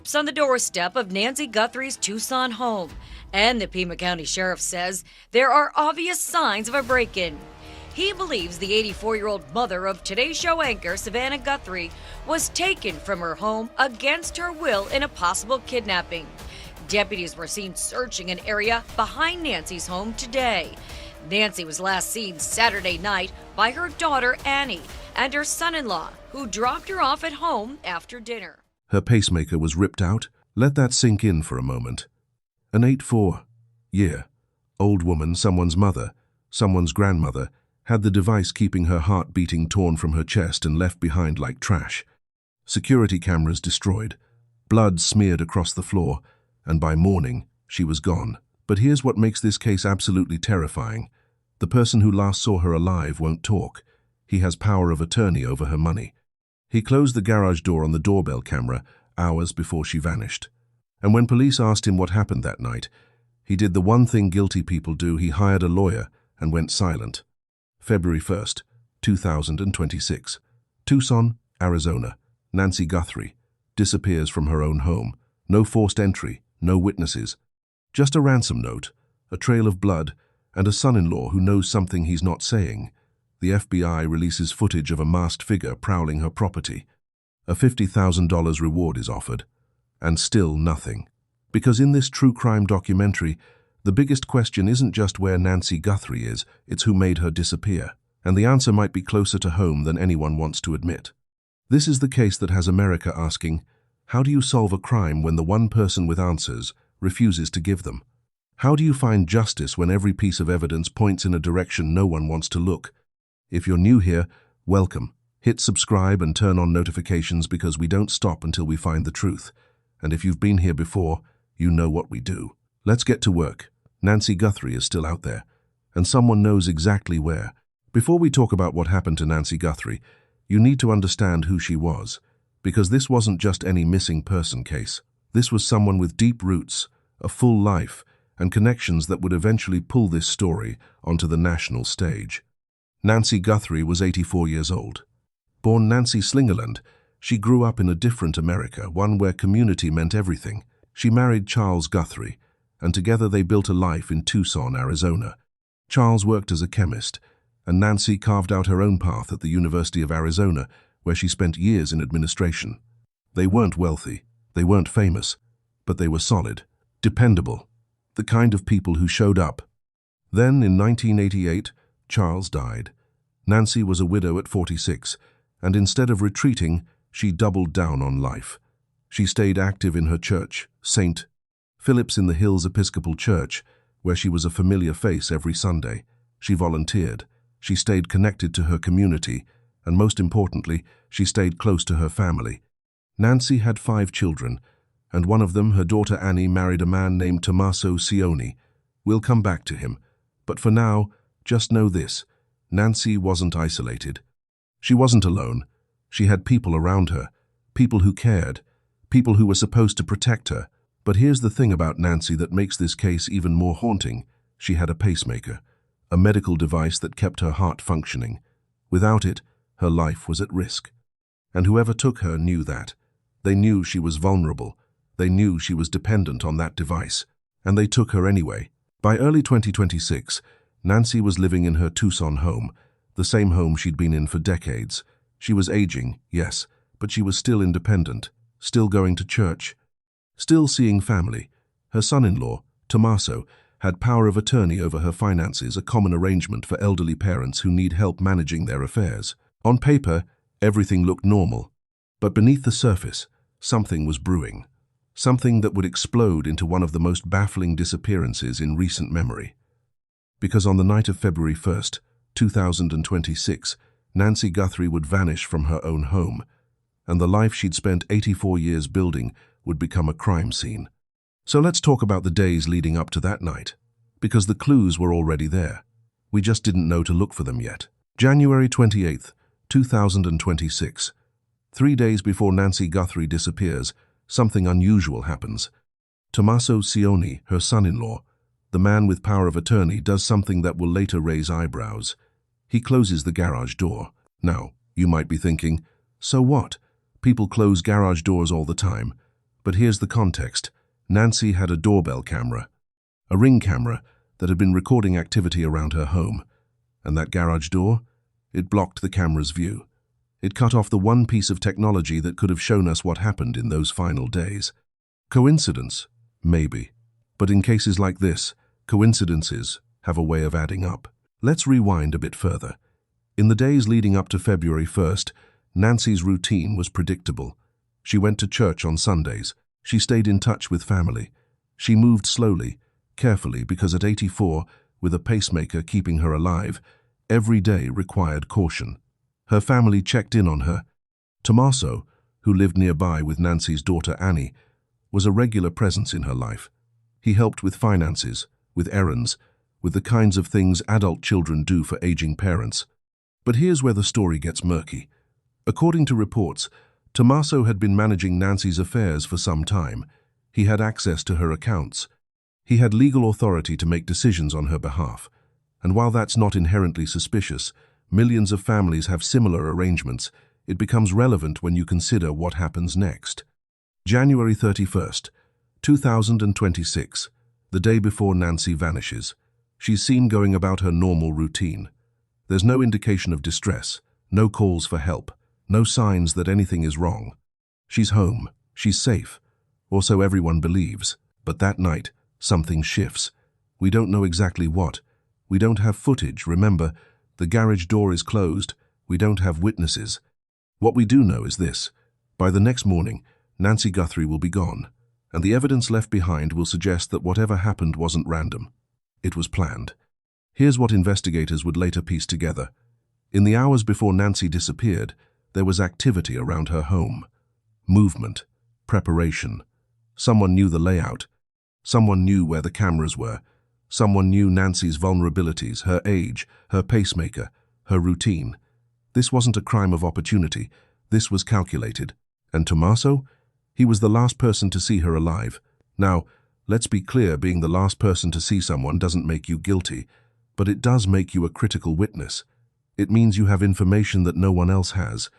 stops on the doorstep of Nancy Guthrie's Tucson home, and the Pima County Sheriff says there are obvious signs of a break-in. He believes the 84-year-old mother of Today Show anchor Savannah Guthrie was taken from her home against her will in a possible kidnapping. Deputies were seen searching an area behind Nancy's home today. Nancy was last seen Saturday night by her daughter Annie and her son-in-law, who dropped her off at home after dinner. Her pacemaker was ripped out. Let that sink in for a moment. An 84-year-old woman, someone's mother, someone's grandmother, had the device keeping her heart beating torn from her chest and left behind like trash. Security cameras destroyed, blood smeared across the floor, and by morning, she was gone. But here's what makes this case absolutely terrifying. The person who last saw her alive won't talk. He has power of attorney over her money. He closed the garage door on the doorbell camera hours before she vanished. And when police asked him what happened that night, he did the one thing guilty people do. He hired a lawyer and went silent. February 1st, 2026. Tucson, Arizona. Nancy Guthrie disappears from her own home. No forced entry, no witnesses. Just a ransom note, a trail of blood, and a son-in-law who knows something he's not saying. The FBI releases footage of a masked figure prowling her property. A $50,000 reward is offered. And still nothing. Because in this true crime documentary, the biggest question isn't just where Nancy Guthrie is, it's who made her disappear. And the answer might be closer to home than anyone wants to admit. This is the case that has America asking, how do you solve a crime when the one person with answers refuses to give them? How do you find justice when every piece of evidence points in a direction no one wants to look? If you're new here, welcome. Hit subscribe and turn on notifications because we don't stop until we find the truth. And if you've been here before, you know what we do. Let's get to work. Nancy Guthrie is still out there, and someone knows exactly where. Before we talk about what happened to Nancy Guthrie, you need to understand who she was, because this wasn't just any missing person case. This was someone with deep roots, a full life, and connections that would eventually pull this story onto the national stage. Nancy Guthrie was 84 years old. Born Nancy Slingerland, she grew up in a different America, one where community meant everything. She married Charles Guthrie, and together they built a life in Tucson, Arizona. Charles worked as a chemist, and Nancy carved out her own path at the University of Arizona, where she spent years in administration. They weren't wealthy, they weren't famous, but they were solid, dependable, the kind of people who showed up. Then, in 1988, Charles died. Nancy was a widow at 46, and instead of retreating, she doubled down on life. She stayed active in her church, St. Philip's in the Hills Episcopal Church, where she was a familiar face every Sunday. She volunteered. She stayed connected to her community, and most importantly, she stayed close to her family. Nancy had 5 children, and one of them, her daughter Annie, married a man named Tommaso Cioni. We'll come back to him, but for now, just know this. Nancy wasn't isolated. She wasn't alone. She had people around her, people who cared, people who were supposed to protect her. But here's the thing about Nancy that makes this case even more haunting. She had a pacemaker, a medical device that kept her heart functioning. Without it, her life was at risk. And whoever took her knew that. They knew she was vulnerable. They knew she was dependent on that device. And they took her anyway. By early 2026, Nancy was living in her Tucson home, the same home she'd been in for decades. She was aging, yes, but she was still independent, still going to church, still seeing family. Her son-in-law, Tommaso, had power of attorney over her finances, a common arrangement for elderly parents who need help managing their affairs. On paper, everything looked normal, but beneath the surface, something was brewing. Something that would explode into one of the most baffling disappearances in recent memory. Because on the night of February 1st, 2026, Nancy Guthrie would vanish from her own home, and the life she'd spent 84 years building would become a crime scene. So let's talk about the days leading up to that night, because the clues were already there. We just didn't know to look for them yet. January 28th, 2026. 3 days before Nancy Guthrie disappears, something unusual happens. Tommaso Cioni, her son-in-law, the man with power of attorney, does something that will later raise eyebrows. He closes the garage door. Now, you might be thinking, so what? People close garage doors all the time. But here's the context. Nancy had a doorbell camera, a Ring camera that had been recording activity around her home. And that garage door? It blocked the camera's view. It cut off the one piece of technology that could have shown us what happened in those final days. Coincidence? Maybe. But in cases like this, coincidences have a way of adding up. Let's rewind a bit further. In the days leading up to February 1st, Nancy's routine was predictable. She went to church on Sundays. She stayed in touch with family. She moved slowly, carefully, because at 84, with a pacemaker keeping her alive, every day required caution. Her family checked in on her. Tommaso, who lived nearby with Nancy's daughter Annie, was a regular presence in her life. He helped with finances, with errands, with the kinds of things adult children do for aging parents. But here's where the story gets murky. According to reports, Tommaso had been managing Nancy's affairs for some time. He had access to her accounts. He had legal authority to make decisions on her behalf. And while that's not inherently suspicious, millions of families have similar arrangements. It becomes relevant when you consider what happens next. January 31st, 2026, the day before Nancy vanishes. She's seen going about her normal routine. There's no indication of distress, no calls for help, no signs that anything is wrong. She's home, she's safe, or so everyone believes. But that night, something shifts. We don't know exactly what. We don't have footage, remember, the garage door is closed. We don't have witnesses. What we do know is this. By the next morning, Nancy Guthrie will be gone, and the evidence left behind will suggest that whatever happened wasn't random. It was planned. Here's what investigators would later piece together. In the hours before Nancy disappeared, there was activity around her home. Movement, preparation. Someone knew the layout. Someone knew where the cameras were. Someone knew Nancy's vulnerabilities, her age, her pacemaker, her routine. This wasn't a crime of opportunity. This was calculated. And Tommaso? He was the last person to see her alive. Now, let's be clear, being the last person to see someone doesn't make you guilty, but it does make you a critical witness. It means you have information that no one else has.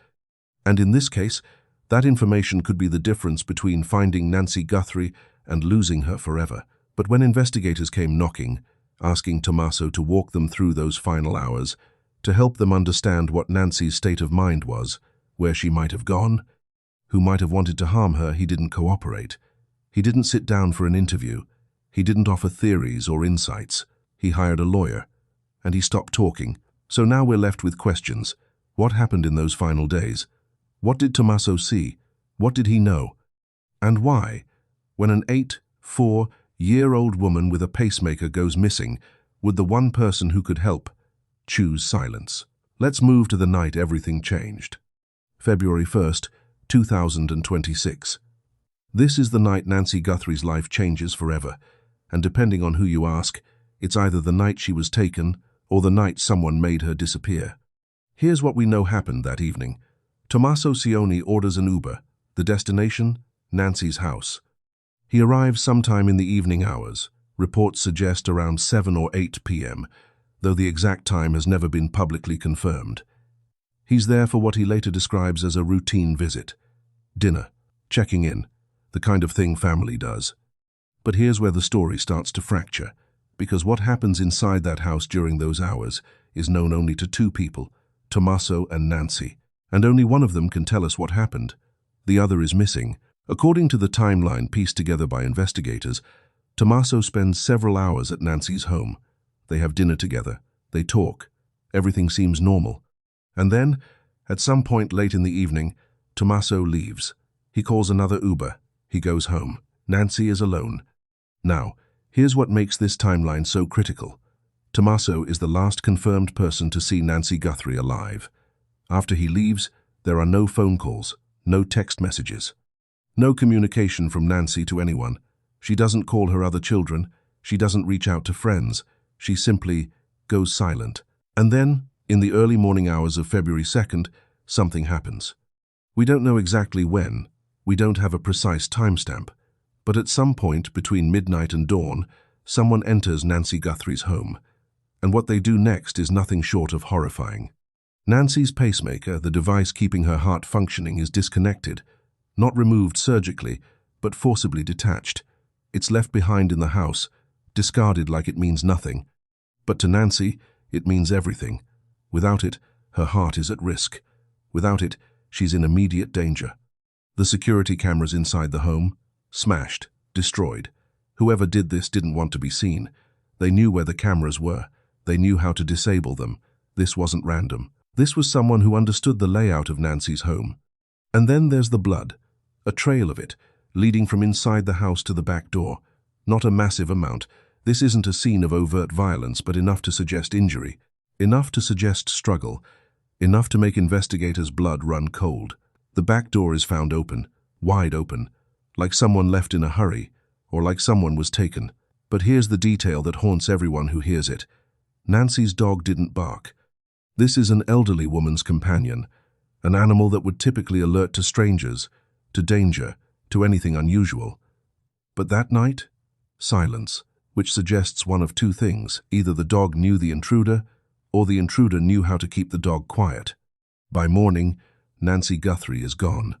And in this case, that information could be the difference between finding Nancy Guthrie and losing her forever. But when investigators came knocking, asking Tommaso to walk them through those final hours, to help them understand what Nancy's state of mind was, where she might have gone, who might have wanted to harm her, he didn't cooperate. He didn't sit down for an interview. He didn't offer theories or insights. He hired a lawyer, and he stopped talking. So now we're left with questions. What happened in those final days? What did Tommaso see? What did he know? And why? When an 84-year-old woman with a pacemaker goes missing, would the one person who could help choose silence? Let's move to the night everything changed. February 1st, 2026. This is the night Nancy Guthrie's life changes forever, and depending on who you ask, it's either the night she was taken or the night someone made her disappear. Here's what we know happened that evening. Tommaso Cioni orders an Uber. The destination? Nancy's house. He arrives sometime in the evening hours. Reports suggest around 7 or 8 p.m., though the exact time has never been publicly confirmed. He's there for what he later describes as a routine visit. Dinner, checking in, the kind of thing family does. But here's where the story starts to fracture, because what happens inside that house during those hours is known only to two people, Tommaso and Nancy, and only one of them can tell us what happened. The other is missing. According to the timeline pieced together by investigators, Tommaso spends several hours at Nancy's home. They have dinner together. They talk. Everything seems normal. And then, at some point late in the evening, Tommaso leaves. He calls another Uber. He goes home. Nancy is alone. Now, here's what makes this timeline so critical. Tommaso is the last confirmed person to see Nancy Guthrie alive. After he leaves, there are no phone calls, no text messages, no communication from Nancy to anyone. She doesn't call her other children. She doesn't reach out to friends. She simply goes silent. And then, in the early morning hours of February 2nd, something happens. We don't know exactly when. We don't have a precise timestamp. But at some point between midnight and dawn, someone enters Nancy Guthrie's home. And what they do next is nothing short of horrifying. Nancy's pacemaker, the device keeping her heart functioning, is disconnected. Not removed surgically, but forcibly detached. It's left behind in the house, discarded like it means nothing. But to Nancy, it means everything. Without it, her heart is at risk. Without it, she's in immediate danger. The security cameras inside the home? Smashed, destroyed. Whoever did this didn't want to be seen. They knew where the cameras were. They knew how to disable them. This wasn't random. This was someone who understood the layout of Nancy's home. And then there's the blood. A trail of it, leading from inside the house to the back door. Not a massive amount. This isn't a scene of overt violence, but enough to suggest injury. Enough to suggest struggle. Enough to make investigators' blood run cold. The back door is found open, wide open, like someone left in a hurry, or like someone was taken. But here's the detail that haunts everyone who hears it. Nancy's dog didn't bark. This is an elderly woman's companion, an animal that would typically alert to strangers, to danger, to anything unusual. But that night, silence, which suggests one of two things. Either the dog knew the intruder, or the intruder knew how to keep the dog quiet. By morning, Nancy Guthrie is gone.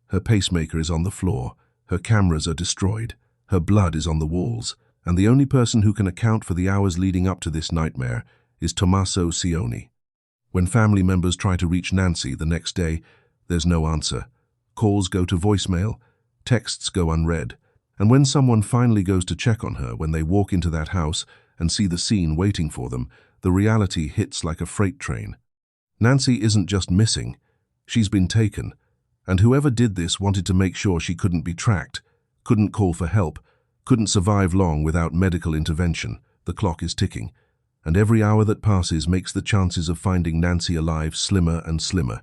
Her pacemaker is on the floor, her cameras are destroyed, her blood is on the walls, and the only person who can account for the hours leading up to this nightmare is Tommaso Cioni. When family members try to reach Nancy the next day, there's no answer. Calls go to voicemail, texts go unread, and when someone finally goes to check on her, when they walk into that house and see the scene waiting for them, the reality hits like a freight train. Nancy isn't just missing, she's been taken, and whoever did this wanted to make sure she couldn't be tracked, couldn't call for help, couldn't survive long without medical intervention. The clock is ticking, and every hour that passes makes the chances of finding Nancy alive slimmer and slimmer.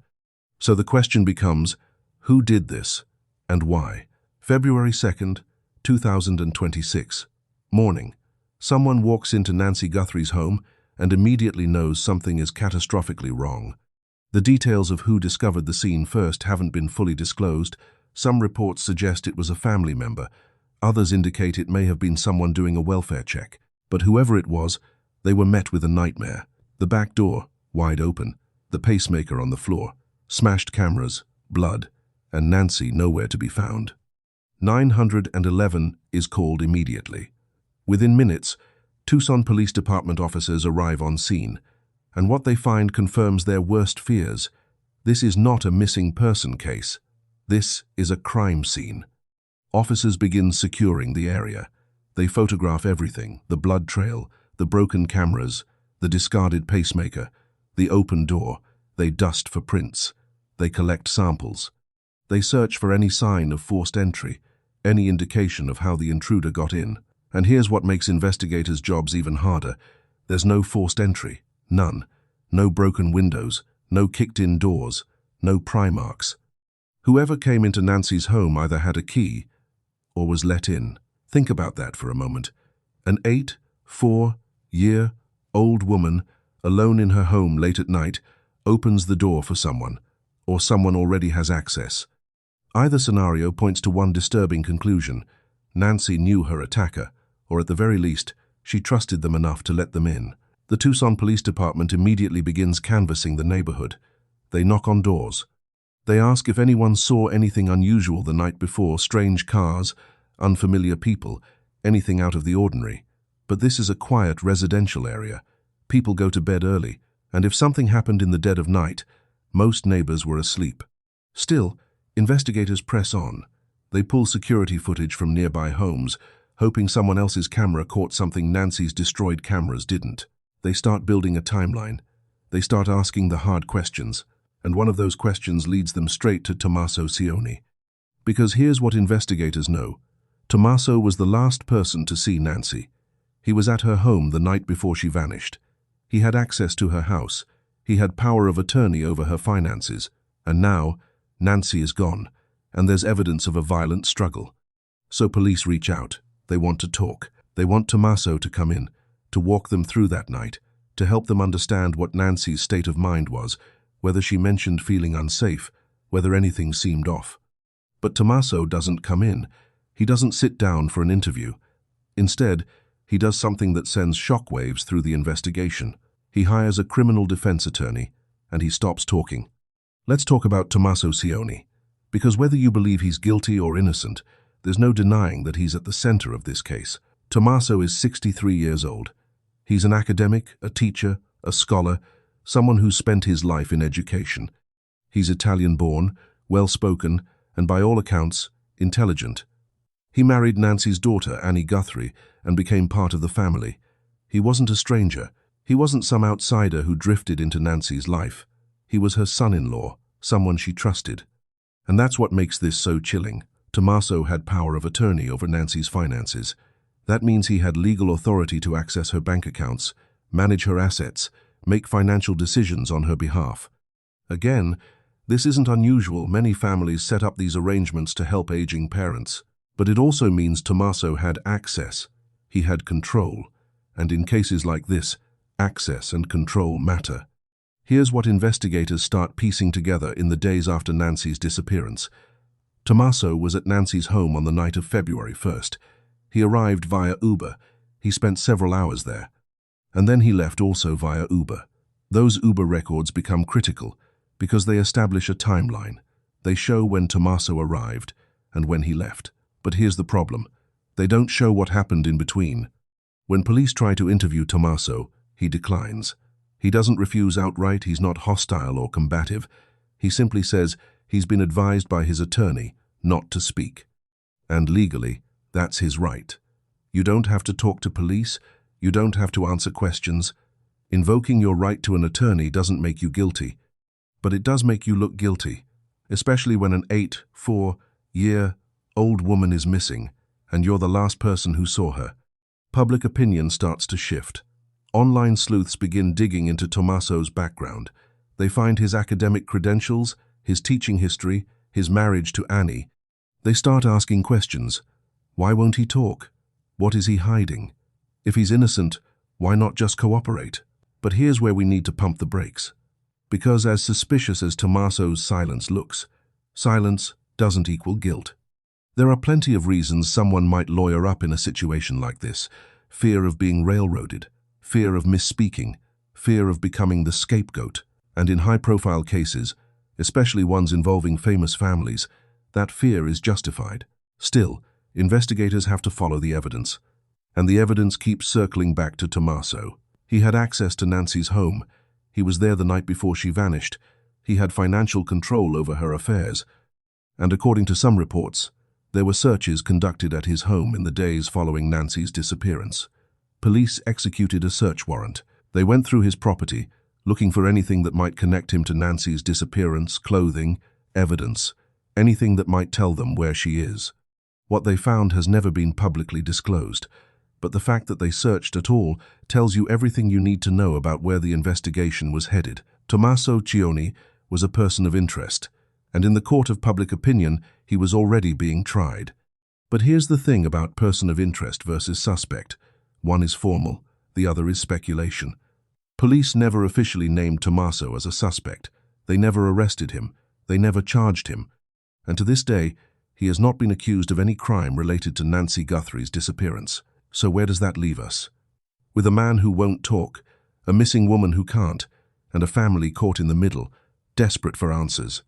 So the question becomes, who did this, and why? February 2nd, 2026. Morning. Someone walks into Nancy Guthrie's home and immediately knows something is catastrophically wrong. The details of who discovered the scene first haven't been fully disclosed. Some reports suggest it was a family member. Others indicate it may have been someone doing a welfare check. But whoever it was, they were met with a nightmare. The back door, wide open, the pacemaker on the floor, smashed cameras, blood, and Nancy nowhere to be found. 911 is called immediately. Within minutes, Tucson Police Department officers arrive on scene, and what they find confirms their worst fears. This is not a missing person case. This is a crime scene. Officers begin securing the area. They photograph everything: the blood trail, the broken cameras, the discarded pacemaker, the open door. They dust for prints. They collect samples. They search for any sign of forced entry, any indication of how the intruder got in. And here's what makes investigators' jobs even harder. There's no forced entry. None. No broken windows. No kicked-in doors. No pry marks. Whoever came into Nancy's home either had a key or was let in. Think about that for a moment. An 84-year-old woman, alone in her home late at night, opens the door for someone, or someone already has access. Either scenario points to one disturbing conclusion. Nancy knew her attacker, or at the very least, she trusted them enough to let them in. The Tucson Police Department immediately begins canvassing the neighborhood. They knock on doors. They ask if anyone saw anything unusual the night before: strange cars, unfamiliar people, anything out of the ordinary. But this is a quiet residential area. People go to bed early, and if something happened in the dead of night, most neighbors were asleep. Still, investigators press on. They pull security footage from nearby homes, hoping someone else's camera caught something Nancy's destroyed cameras didn't. They start building a timeline. They start asking the hard questions, and one of those questions leads them straight to Tommaso Cioni. Because here's what investigators know. Tommaso was the last person to see Nancy. He was at her home the night before she vanished. He had access to her house. He had power of attorney over her finances. And now, Nancy is gone, and there's evidence of a violent struggle. So police reach out. They want to talk. They want Tommaso to come in, to walk them through that night, to help them understand what Nancy's state of mind was, whether she mentioned feeling unsafe, whether anything seemed off. But Tommaso doesn't come in. He doesn't sit down for an interview. Instead, he does something that sends shockwaves through the investigation. He hires a criminal defense attorney, and he stops talking. Let's talk about Tommaso Cioni, because whether you believe he's guilty or innocent, There's no denying that he's at the center of this case. Tommaso is 63 years old. He's an academic, a teacher, a scholar, someone who's spent his life in education. He's Italian-born, well-spoken, and by all accounts, intelligent. He married Nancy's daughter, Annie Guthrie, and became part of the family. He wasn't a stranger. He wasn't some outsider who drifted into Nancy's life. He was her son-in-law, someone she trusted. And that's what makes this so chilling. Tommaso had power of attorney over Nancy's finances. That means he had legal authority to access her bank accounts, manage her assets, make financial decisions on her behalf. Again, this isn't unusual. Many families set up these arrangements to help aging parents. But it also means Tommaso had access. He had control. And in cases like this, access and control matter. Here's what investigators start piecing together in the days after Nancy's disappearance. Tommaso was at Nancy's home on the night of February 1st. He arrived via Uber. He spent several hours there. And then he left also via Uber. Those Uber records become critical because they establish a timeline. They show when Tommaso arrived and when he left. But here's the problem. They don't show what happened in between. When police try to interview Tommaso, he declines. He doesn't refuse outright. He's not hostile or combative. He simply says he's been advised by his attorney not to speak. And legally, that's his right. You don't have to talk to police. You don't have to answer questions. Invoking your right to an attorney doesn't make you guilty. But it does make you look guilty, especially when an 84-year-old woman is missing and you're the last person who saw her. Public opinion starts to shift. Online sleuths begin digging into Tommaso's background. They find his academic credentials, his teaching history, his marriage to Annie. They start asking questions. Why won't he talk? What is he hiding? If he's innocent, why not just cooperate? But here's where we need to pump the brakes. Because as suspicious as Tommaso's silence looks, silence doesn't equal guilt. There are plenty of reasons someone might lawyer up in a situation like this. Fear of being railroaded, fear of misspeaking, fear of becoming the scapegoat. And in high-profile cases, especially ones involving famous families, that fear is justified. Still, investigators have to follow the evidence. And the evidence keeps circling back to Tommaso. He had access to Nancy's home. He was there the night before she vanished. He had financial control over her affairs. And according to some reports, there were searches conducted at his home in the days following Nancy's disappearance. Police executed a search warrant. They went through his property, looking for anything that might connect him to Nancy's disappearance, clothing, evidence, anything that might tell them where she is. What they found has never been publicly disclosed, but the fact that they searched at all tells you everything you need to know about where the investigation was headed. Tommaso Cioni was a person of interest, and in the court of public opinion, he was already being tried. But here's the thing about person of interest versus suspect. One is formal, the other is speculation. Police never officially named Tommaso as a suspect. They never arrested him. They never charged him. And to this day, he has not been accused of any crime related to Nancy Guthrie's disappearance. So where does that leave us? With a man who won't talk, a missing woman who can't, and a family caught in the middle, desperate for answers.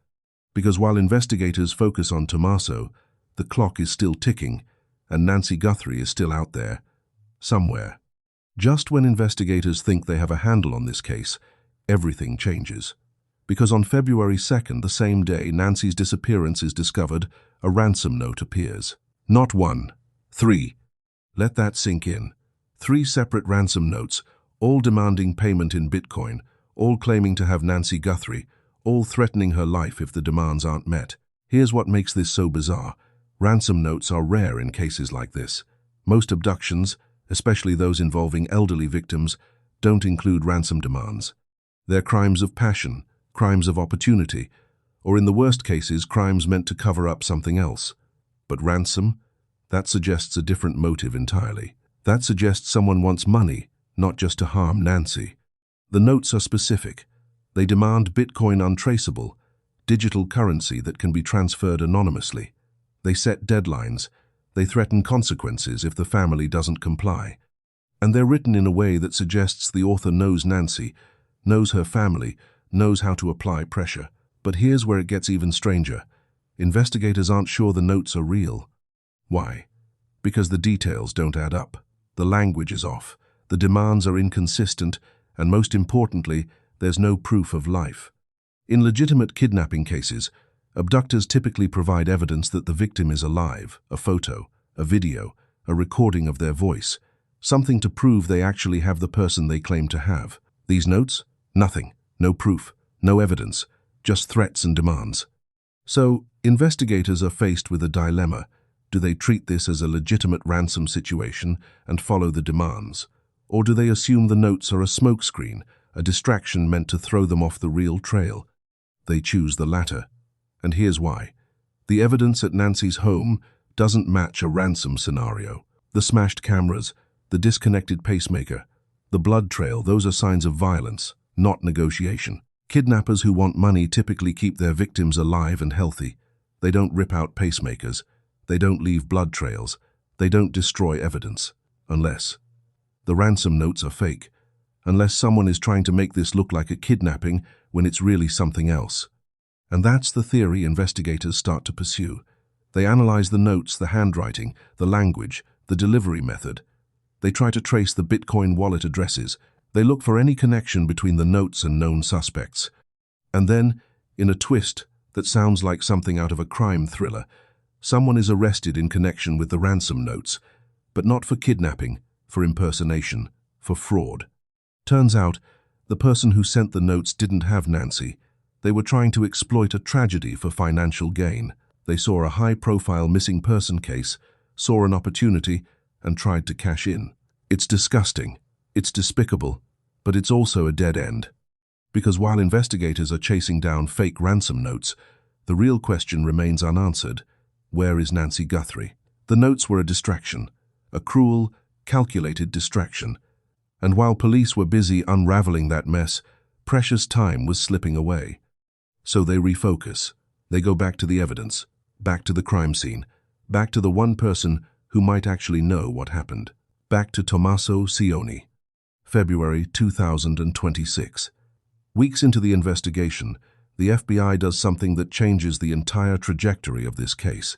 Because while investigators focus on Tommaso, the clock is still ticking, and Nancy Guthrie is still out there, somewhere. Just when investigators think they have a handle on this case, everything changes. Because on February 2nd, the same day Nancy's disappearance is discovered, a ransom note appears. Not one, 3. Let that sink in. 3 separate ransom notes, all demanding payment in Bitcoin, all claiming to have Nancy Guthrie, all threatening her life if the demands aren't met. Here's what makes this so bizarre. Ransom notes are rare in cases like this. Most abductions, especially those involving elderly victims, don't include ransom demands. They're crimes of passion, crimes of opportunity, or in the worst cases, crimes meant to cover up something else. But ransom? That suggests a different motive entirely. That suggests someone wants money, not just to harm Nancy. The notes are specific. They demand Bitcoin untraceable, digital currency that can be transferred anonymously. They set deadlines. They threaten consequences if the family doesn't comply. And they're written in a way that suggests the author knows Nancy, knows her family, knows how to apply pressure. But here's where it gets even stranger. Investigators aren't sure the notes are real. Why? Because the details don't add up. The language is off, the demands are inconsistent, and most importantly, there's no proof of life. In legitimate kidnapping cases, abductors typically provide evidence that the victim is alive, a photo, a video, a recording of their voice, something to prove they actually have the person they claim to have. These notes? Nothing. No proof. No evidence. Just threats and demands. So, investigators are faced with a dilemma. Do they treat this as a legitimate ransom situation and follow the demands? Or do they assume the notes are a smokescreen, a distraction meant to throw them off the real trail? They choose the latter. And here's why. The evidence at Nancy's home doesn't match a ransom scenario. The smashed cameras, the disconnected pacemaker, the blood trail, those are signs of violence, not negotiation. Kidnappers who want money typically keep their victims alive and healthy. They don't rip out pacemakers. They don't leave blood trails. They don't destroy evidence. Unless the ransom notes are fake. Unless someone is trying to make this look like a kidnapping when it's really something else. And that's the theory investigators start to pursue. They analyze the notes, the handwriting, the language, the delivery method. They try to trace the Bitcoin wallet addresses. They look for any connection between the notes and known suspects. And then, in a twist that sounds like something out of a crime thriller, someone is arrested in connection with the ransom notes, but not for kidnapping, for impersonation, for fraud. Turns out, the person who sent the notes didn't have Nancy. They were trying to exploit a tragedy for financial gain. They saw a high-profile missing person case, saw an opportunity, and tried to cash in. It's disgusting, it's despicable, but it's also a dead end. Because while investigators are chasing down fake ransom notes, the real question remains unanswered. Where is Nancy Guthrie? The notes were a distraction, a cruel, calculated distraction. And while police were busy unraveling that mess, precious time was slipping away. So they refocus. They go back to the evidence, back to the crime scene, back to the one person who might actually know what happened. Back to Tommaso Cioni. February 2026. Weeks into the investigation, the FBI does something that changes the entire trajectory of this case.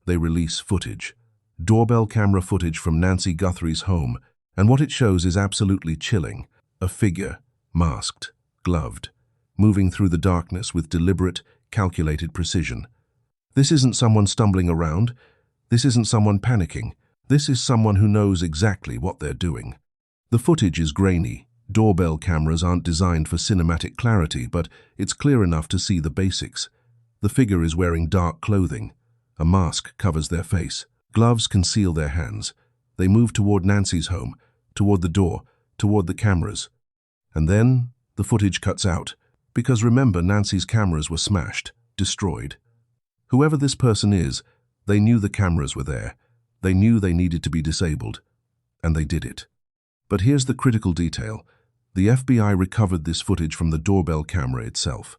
They release footage. Doorbell camera footage from Nancy Guthrie's home, and what it shows is absolutely chilling. A figure, masked, gloved, moving through the darkness with deliberate, calculated precision. This isn't someone stumbling around. This isn't someone panicking. This is someone who knows exactly what they're doing. The footage is grainy. Doorbell cameras aren't designed for cinematic clarity, but it's clear enough to see the basics. The figure is wearing dark clothing. A mask covers their face. Gloves conceal their hands. They move toward Nancy's home, toward the door, toward the cameras. And then the footage cuts out. Because remember, Nancy's cameras were smashed, destroyed. Whoever this person is, they knew the cameras were there. They knew they needed to be disabled. And they did it. But here's the critical detail. The FBI recovered this footage from the doorbell camera itself.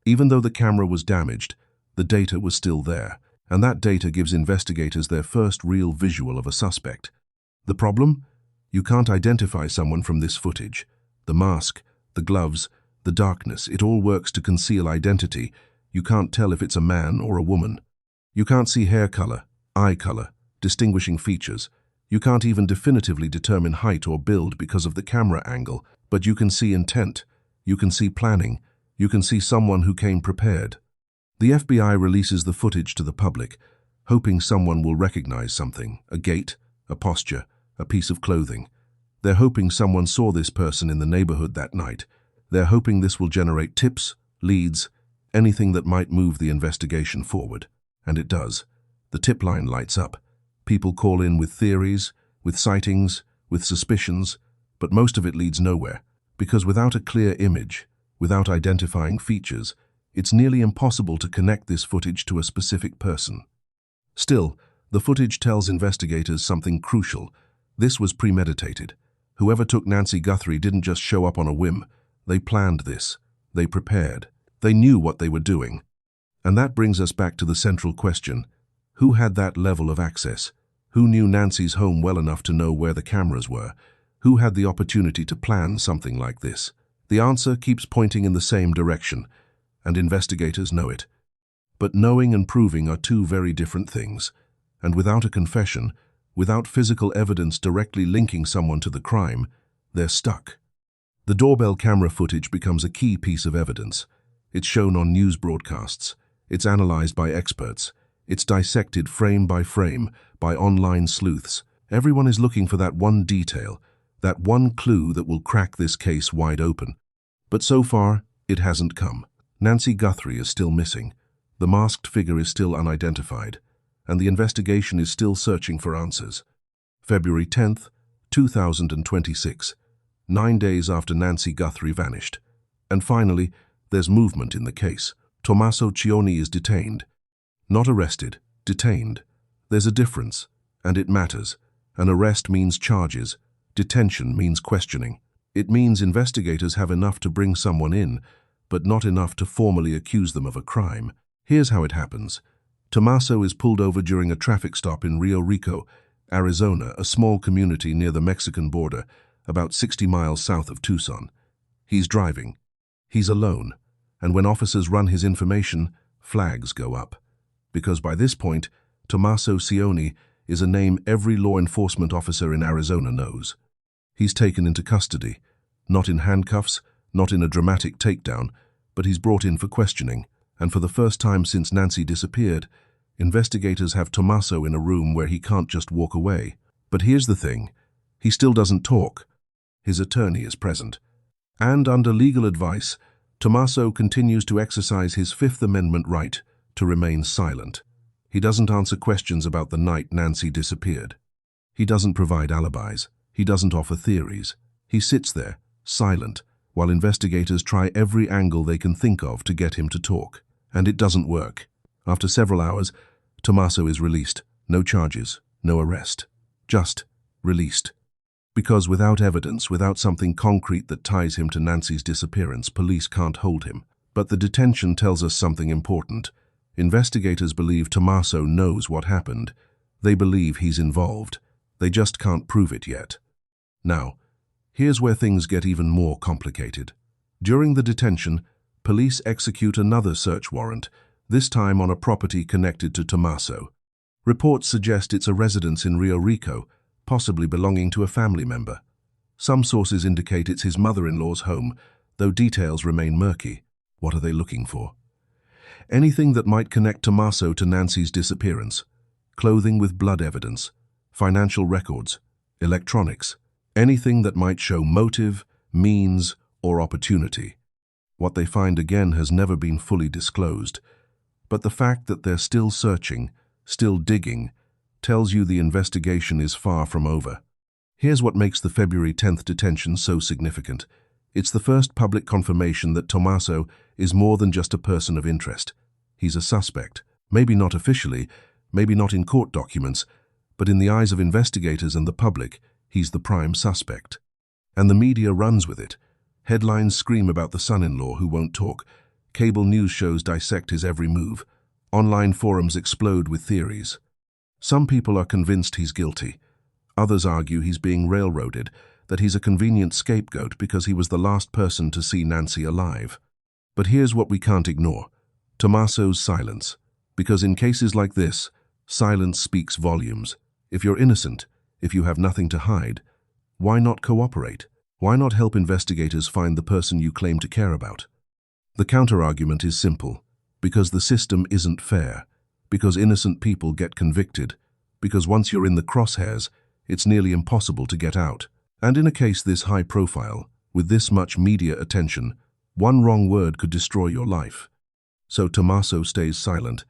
Even though the camera was damaged, the data was still there. And that data gives investigators their first real visual of a suspect. The problem? You can't identify someone from this footage. The mask, the gloves, the darkness, it all works to conceal identity. You can't tell if it's a man or a woman. You can't see hair color, eye color, distinguishing features. You can't even definitively determine height or build because of the camera angle, but you can see intent. You can see planning. You can see someone who came prepared. The FBI releases the footage to the public, hoping someone will recognize something, a gait, a posture, a piece of clothing. They're hoping someone saw this person in the neighborhood that night. They're hoping this will generate tips, leads, anything that might move the investigation forward. And it does. The tip line lights up. People call in with theories, with sightings, with suspicions, but most of it leads nowhere, because without a clear image, without identifying features, it's nearly impossible to connect this footage to a specific person. Still, the footage tells investigators something crucial. This was premeditated. Whoever took Nancy Guthrie didn't just show up on a whim. They planned this. They prepared. They knew what they were doing. And that brings us back to the central question. Who had that level of access? Who knew Nancy's home well enough to know where the cameras were? Who had the opportunity to plan something like this? The answer keeps pointing in the same direction, and investigators know it. But knowing and proving are two very different things, And without a confession, without physical evidence directly linking someone to the crime, they're stuck. The doorbell camera footage becomes a key piece of evidence. It's shown on news broadcasts. It's analyzed by experts. It's dissected frame by online sleuths. Everyone is looking for that one detail, that one clue that will crack this case wide open. But so far, it hasn't come. Nancy Guthrie is still missing. The masked figure is still unidentified, and the investigation is still searching for answers. February 10th, 2026, 9 days after Nancy Guthrie vanished. And finally, there's movement in the case. Tommaso Cioni is detained. Not arrested, detained. There's a difference, and it matters. An arrest means charges. Detention means questioning. It means investigators have enough to bring someone in, but not enough to formally accuse them of a crime. Here's how it happens. Tommaso is pulled over during a traffic stop in Rio Rico, Arizona, a small community near the Mexican border, about 60 miles south of Tucson. He's driving. He's alone. And when officers run his information, flags go up. Because by this point, Tommaso Cioni is a name every law enforcement officer in Arizona knows. He's taken into custody, not in handcuffs, not in a dramatic takedown, but he's brought in for questioning. And for the first time since Nancy disappeared, investigators have Tommaso in a room where he can't just walk away. But here's the thing, he still doesn't talk. His attorney is present. And under legal advice, Tommaso continues to exercise his Fifth Amendment right to remain silent. He doesn't answer questions about the night Nancy disappeared. He doesn't provide alibis. He doesn't offer theories. He sits there, silent, while investigators try every angle they can think of to get him to talk. And it doesn't work. After several hours, Tommaso is released. No charges, no arrest. Just released. Because without evidence, without something concrete that ties him to Nancy's disappearance, police can't hold him. But the detention tells us something important. Investigators believe Tommaso knows what happened. They believe he's involved. They just can't prove it yet. Now, here's where things get even more complicated. During the detention, police execute another search warrant, this time on a property connected to Tommaso. Reports suggest it's a residence in Rio Rico, possibly belonging to a family member. Some sources indicate it's his mother-in-law's home, though details remain murky. What are they looking for? Anything that might connect Tommaso to Nancy's disappearance. Clothing with blood evidence, financial records, electronics, anything that might show motive, means, or opportunity. What they find again has never been fully disclosed, but the fact that they're still searching, still digging, tells you the investigation is far from over. Here's what makes the February 10th detention so significant. It's the first public confirmation that Tommaso is more than just a person of interest. He's a suspect, maybe not officially, maybe not in court documents, but in the eyes of investigators and the public, he's the prime suspect. And the media runs with it. Headlines scream about the son-in-law who won't talk. Cable news shows dissect his every move. Online forums explode with theories. Some people are convinced he's guilty. Others argue he's being railroaded, that he's a convenient scapegoat because he was the last person to see Nancy alive. But here's what we can't ignore. Tommaso's silence. Because in cases like this, silence speaks volumes. If you're innocent, if you have nothing to hide, why not cooperate? Why not help investigators find the person you claim to care about? The counter-argument is simple. Because the system isn't fair. Because innocent people get convicted. Because once you're in the crosshairs, it's nearly impossible to get out. And in a case this high profile, with this much media attention, one wrong word could destroy your life. So Tommaso stays silent,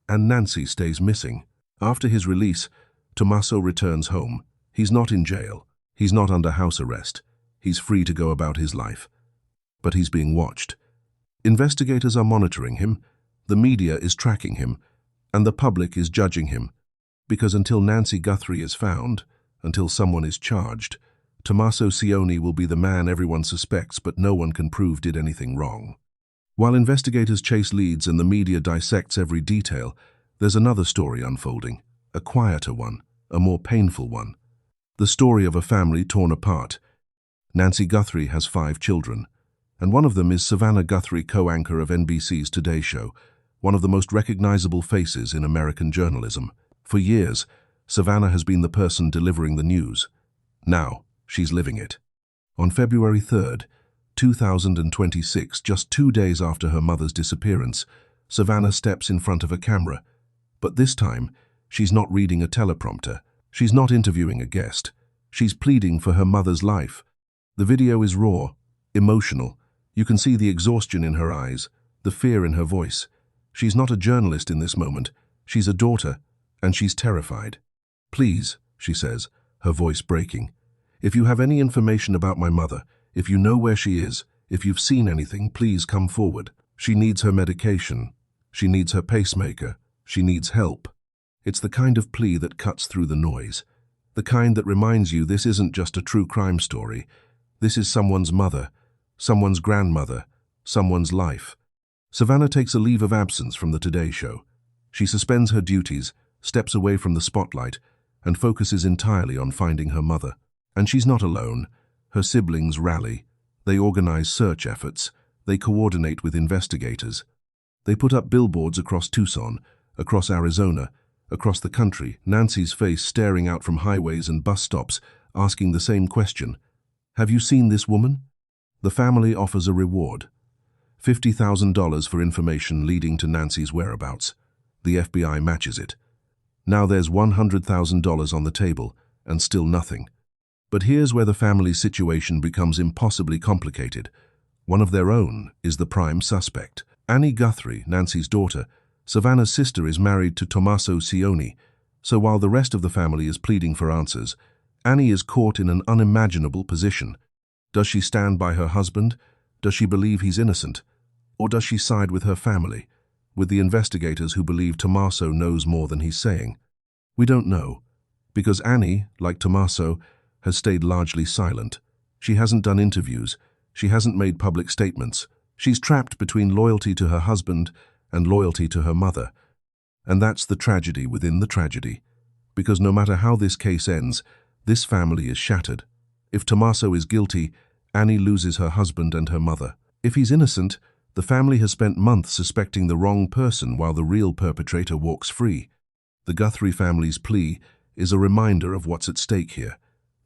and Nancy stays missing. After his release, Tommaso returns home. He's not in jail. He's not under house arrest. He's free to go about his life. But he's being watched. Investigators are monitoring him, the media is tracking him, and the public is judging him. Because until Nancy Guthrie is found, until someone is charged, Tommaso Cioni will be the man everyone suspects but no one can prove did anything wrong. While investigators chase leads and the media dissects every detail, there's another story unfolding, a quieter one, a more painful one. The story of a family torn apart. Nancy Guthrie has 5 children, and one of them is Savannah Guthrie, co-anchor of NBC's Today Show, one of the most recognizable faces in American journalism. For years, Savannah has been the person delivering the news. Now, she's living it. On February 3rd, 2026, just 2 days after her mother's disappearance, Savannah steps in front of a camera. But this time, she's not reading a teleprompter. She's not interviewing a guest. She's pleading for her mother's life. The video is raw, emotional. You can see the exhaustion in her eyes, the fear in her voice. She's not a journalist in this moment. She's a daughter, and she's terrified. "Please," she says, her voice breaking. "If you have any information about my mother, if you know where she is, if you've seen anything, please come forward. She needs her medication. She needs her pacemaker. She needs help." It's the kind of plea that cuts through the noise. The kind that reminds you this isn't just a true crime story. This is someone's mother, someone's grandmother, someone's life. Savannah takes a leave of absence from the Today Show. She suspends her duties, steps away from the spotlight, and focuses entirely on finding her mother. And she's not alone. Her siblings rally. They organize search efforts. They coordinate with investigators. They put up billboards across Tucson, across Arizona, across the country, Nancy's face staring out from highways and bus stops, asking the same question. "Have you seen this woman?" The family offers a reward. $50,000 for information leading to Nancy's whereabouts. The FBI matches it. Now there's $100,000 on the table, and still nothing. But here's where the family's situation becomes impossibly complicated. One of their own is the prime suspect. Annie Guthrie, Nancy's daughter, Savannah's sister, is married to Tommaso Cioni, so while the rest of the family is pleading for answers, Annie is caught in an unimaginable position. Does she stand by her husband? Does she believe he's innocent? Or does she side with her family, with the investigators who believe Tommaso knows more than he's saying? We don't know, because Annie, like Tommaso, has stayed largely silent. She hasn't done interviews. She hasn't made public statements. She's trapped between loyalty to her husband and loyalty to her mother. And that's the tragedy within the tragedy. Because no matter how this case ends, this family is shattered. If Tommaso is guilty, Annie loses her husband and her mother. If he's innocent, the family has spent months suspecting the wrong person while the real perpetrator walks free. The Guthrie family's plea is a reminder of what's at stake here.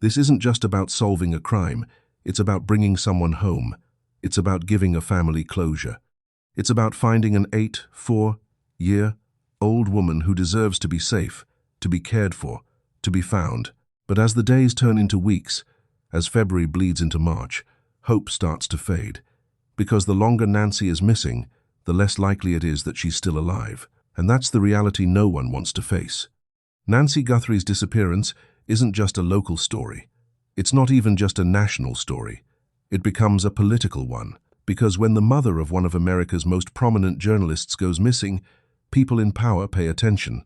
This isn't just about solving a crime. It's about bringing someone home. It's about giving a family closure. It's about finding an 84-year-old woman who deserves to be safe, to be cared for, to be found. But as the days turn into weeks, as February bleeds into March, hope starts to fade. Because the longer Nancy is missing, the less likely it is that she's still alive. And that's the reality no one wants to face. Nancy Guthrie's disappearance isn't just a local story. It's not even just a national story. It becomes a political one. Because when the mother of one of America's most prominent journalists goes missing, people in power pay attention.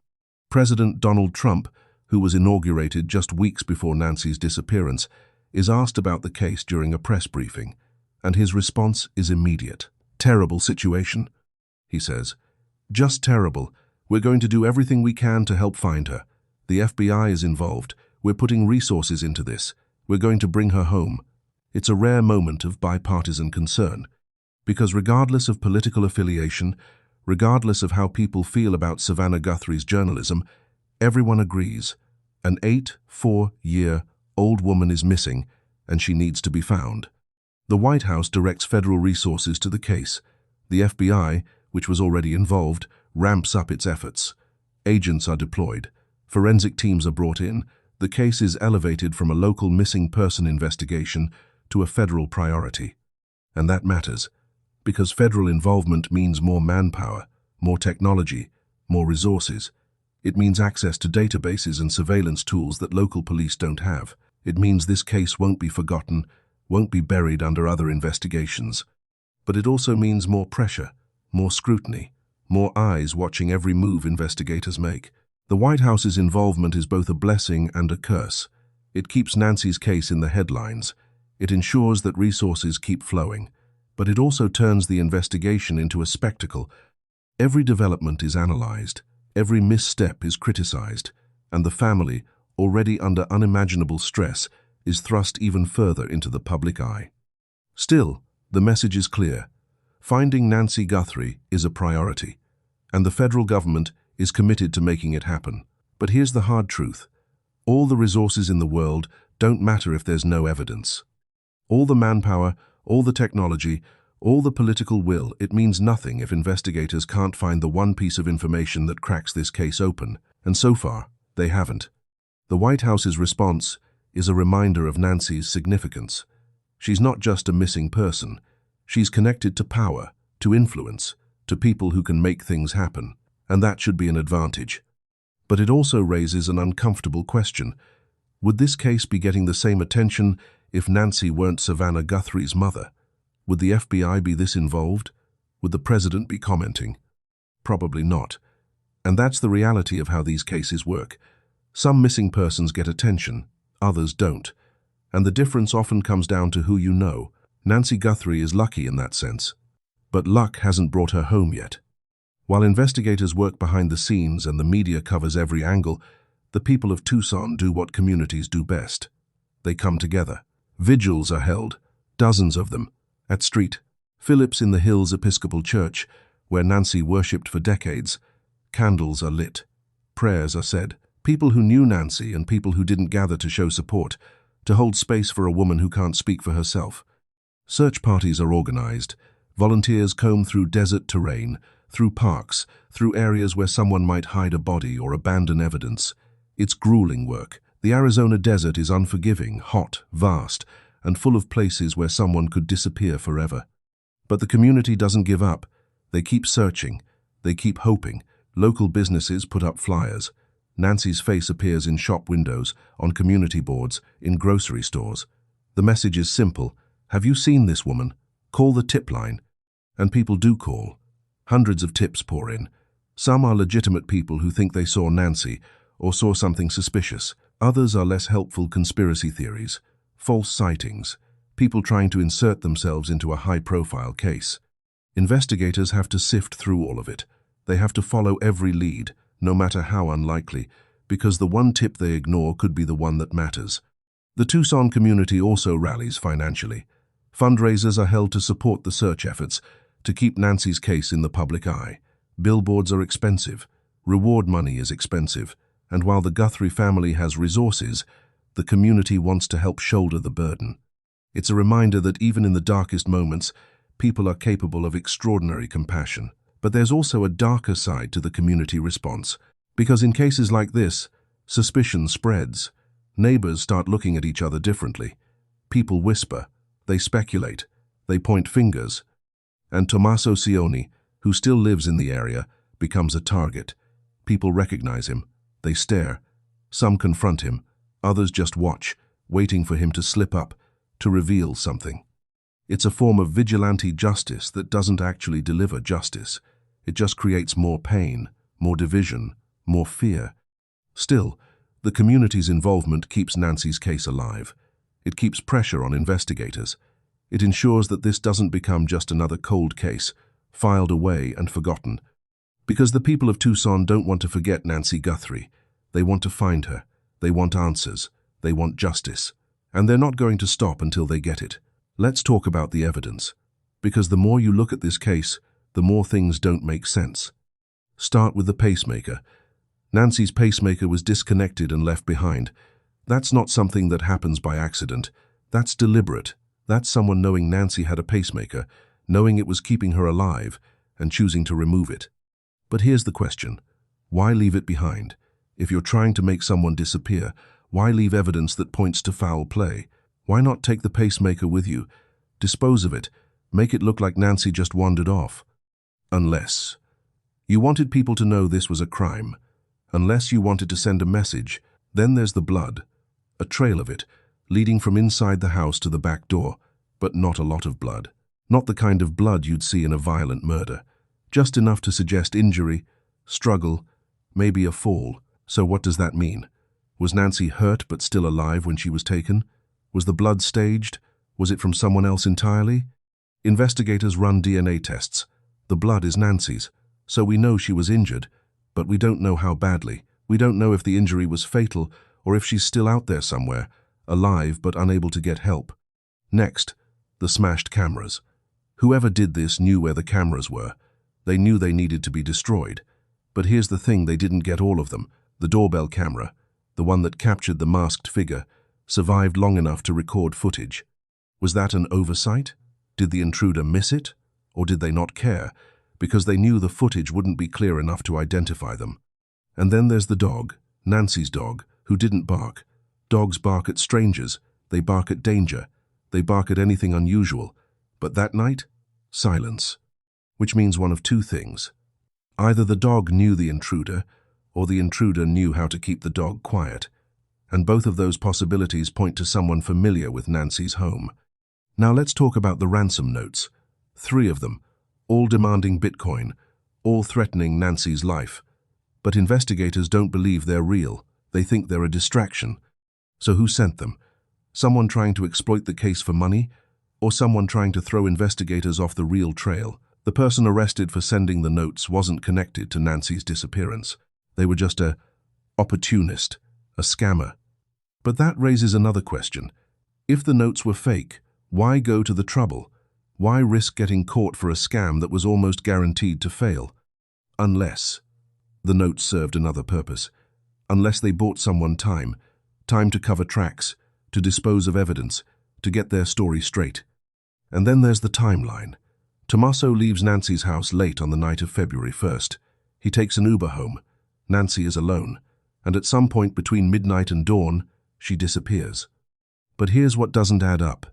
President Donald Trump, who was inaugurated just weeks before Nancy's disappearance, is asked about the case during a press briefing, and his response is immediate. "Terrible situation," he says. "Just terrible. We're going to do everything we can to help find her. The FBI is involved. We're putting resources into this. We're going to bring her home." It's a rare moment of bipartisan concern, because regardless of political affiliation, regardless of how people feel about Savannah Guthrie's journalism, everyone agrees. An 84-year-old woman is missing, and she needs to be found. The White House directs federal resources to the case. The FBI, which was already involved, ramps up its efforts. Agents are deployed. Forensic teams are brought in. The case is elevated from a local missing person investigation to a federal priority. And that matters, because federal involvement means more manpower, more technology, more resources. It means access to databases and surveillance tools that local police don't have. It means this case won't be forgotten, won't be buried under other investigations. But it also means more pressure, more scrutiny, more eyes watching every move investigators make. The White House's involvement is both a blessing and a curse. It keeps Nancy's case in the headlines. It ensures that resources keep flowing, but it also turns the investigation into a spectacle. Every development is analyzed, every misstep is criticized, and the family, already under unimaginable stress, is thrust even further into the public eye. Still, the message is clear. Finding Nancy Guthrie is a priority, and the federal government is committed to making it happen. But here's the hard truth. All the resources in the world don't matter if there's no evidence. All the manpower, all the technology, all the political will, it means nothing if investigators can't find the one piece of information that cracks this case open. And so far, they haven't. The White House's response is a reminder of Nancy's significance. She's not just a missing person. She's connected to power, to influence, to people who can make things happen. And that should be an advantage. But it also raises an uncomfortable question. Would this case be getting the same attention if Nancy weren't Savannah Guthrie's mother? Would the FBI be this involved? Would the president be commenting? Probably not. And that's the reality of how these cases work. Some missing persons get attention, others don't. And the difference often comes down to who you know. Nancy Guthrie is lucky in that sense. But luck hasn't brought her home yet. While investigators work behind the scenes and the media covers every angle, the people of Tucson do what communities do best. They come together. Vigils are held, dozens of them, at St. Philip's in the Hills Episcopal Church, where Nancy worshipped for decades. Candles are lit. Prayers are said. People who knew Nancy and people who didn't gather to show support, to hold space for a woman who can't speak for herself. Search parties are organized. Volunteers comb through desert terrain, through parks, through areas where someone might hide a body or abandon evidence. It's grueling work. The Arizona desert is unforgiving, hot, vast, and full of places where someone could disappear forever. But the community doesn't give up. They keep searching. They keep hoping. Local businesses put up flyers. Nancy's face appears in shop windows, on community boards, in grocery stores. The message is simple. Have you seen this woman? Call the tip line. And people do call. Hundreds of tips pour in. Some are legitimate people who think they saw Nancy or saw something suspicious. Others are less helpful conspiracy theories, false sightings, people trying to insert themselves into a high-profile case. Investigators have to sift through all of it. They have to follow every lead, no matter how unlikely, because the one tip they ignore could be the one that matters. The Tucson community also rallies financially. Fundraisers are held to support the search efforts, to keep Nancy's case in the public eye. Billboards are expensive. Reward money is expensive. And while the Guthrie family has resources, the community wants to help shoulder the burden. It's a reminder that even in the darkest moments, people are capable of extraordinary compassion. But there's also a darker side to the community response, because in cases like this, suspicion spreads. Neighbors start looking at each other differently. People whisper, they speculate, they point fingers. And Tommaso Cioni, who still lives in the area, becomes a target. People recognize him. They stare. Some confront him. Others just watch, waiting for him to slip up, to reveal something. It's a form of vigilante justice that doesn't actually deliver justice. It just creates more pain, more division, more fear. Still, the community's involvement keeps Nancy's case alive. It keeps pressure on investigators. It ensures that this doesn't become just another cold case, filed away and forgotten. Because the people of Tucson don't want to forget Nancy Guthrie. They want to find her. They want answers. They want justice. And they're not going to stop until they get it. Let's talk about the evidence. Because the more you look at this case, the more things don't make sense. Start with the pacemaker. Nancy's pacemaker was disconnected and left behind. That's not something that happens by accident. That's deliberate. That's someone knowing Nancy had a pacemaker, knowing it was keeping her alive, and choosing to remove it. But here's the question. Why leave it behind? If you're trying to make someone disappear, why leave evidence that points to foul play? Why not take the pacemaker with you? Dispose of it. Make it look like Nancy just wandered off. Unless you wanted people to know this was a crime. Unless you wanted to send a message. Then there's the blood. A trail of it, leading from inside the house to the back door, but not a lot of blood. Not the kind of blood you'd see in a violent murder. Just enough to suggest injury, struggle, maybe a fall. So what does that mean? Was Nancy hurt but still alive when she was taken? Was the blood staged? Was it from someone else entirely? Investigators run DNA tests. The blood is Nancy's, so we know she was injured, but we don't know how badly. We don't know if the injury was fatal or if she's still out there somewhere, alive but unable to get help. Next, the smashed cameras. Whoever did this knew where the cameras were. They knew they needed to be destroyed. But here's the thing, they didn't get all of them. The doorbell camera, the one that captured the masked figure, survived long enough to record footage. Was that an oversight? Did the intruder miss it? Or did they not care, because they knew the footage wouldn't be clear enough to identify them? And then there's the dog, Nancy's dog, who didn't bark. Dogs bark at strangers, they bark at danger, they bark at anything unusual. But that night, silence. Which means one of two things. Either the dog knew the intruder, or the intruder knew how to keep the dog quiet. And both of those possibilities point to someone familiar with Nancy's home. Now let's talk about the ransom notes. 3 of them, all demanding Bitcoin, all threatening Nancy's life. But investigators don't believe they're real. They think they're a distraction. So who sent them? Someone trying to exploit the case for money? Or someone trying to throw investigators off the real trail? The person arrested for sending the notes wasn't connected to Nancy's disappearance. They were just a opportunist, a scammer. But that raises another question. If the notes were fake, why go to the trouble? Why risk getting caught for a scam that was almost guaranteed to fail? Unless the notes served another purpose. Unless they bought someone time to cover tracks, to dispose of evidence, to get their story straight. And then there's the timeline. Tommaso leaves Nancy's house late on the night of February 1st. He takes an Uber home. Nancy is alone, and at some point between midnight and dawn, she disappears. But here's what doesn't add up.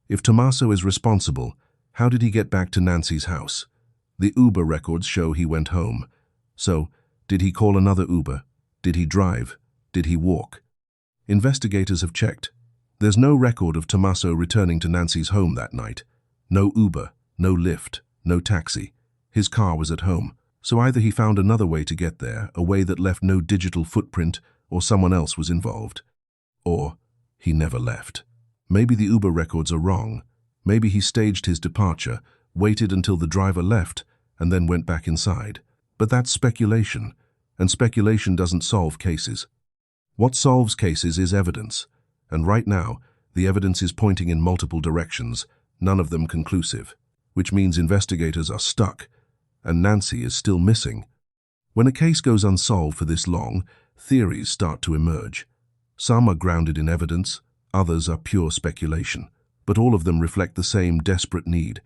If Tommaso is responsible, how did he get back to Nancy's house? The Uber records show he went home. So, did he call another Uber? Did he drive? Did he walk? Investigators have checked. There's no record of Tommaso returning to Nancy's home that night. No Uber, no Lyft, no taxi. His car was at home. So either he found another way to get there, a way that left no digital footprint, or someone else was involved. Or he never left. Maybe the Uber records are wrong. Maybe he staged his departure, waited until the driver left, and then went back inside. But that's speculation, and speculation doesn't solve cases. What solves cases is evidence, and right now, the evidence is pointing in multiple directions, none of them conclusive, which means investigators are stuck, and Nancy is still missing. When a case goes unsolved for this long, theories start to emerge. Some are grounded in evidence, others are pure speculation, but all of them reflect the same desperate need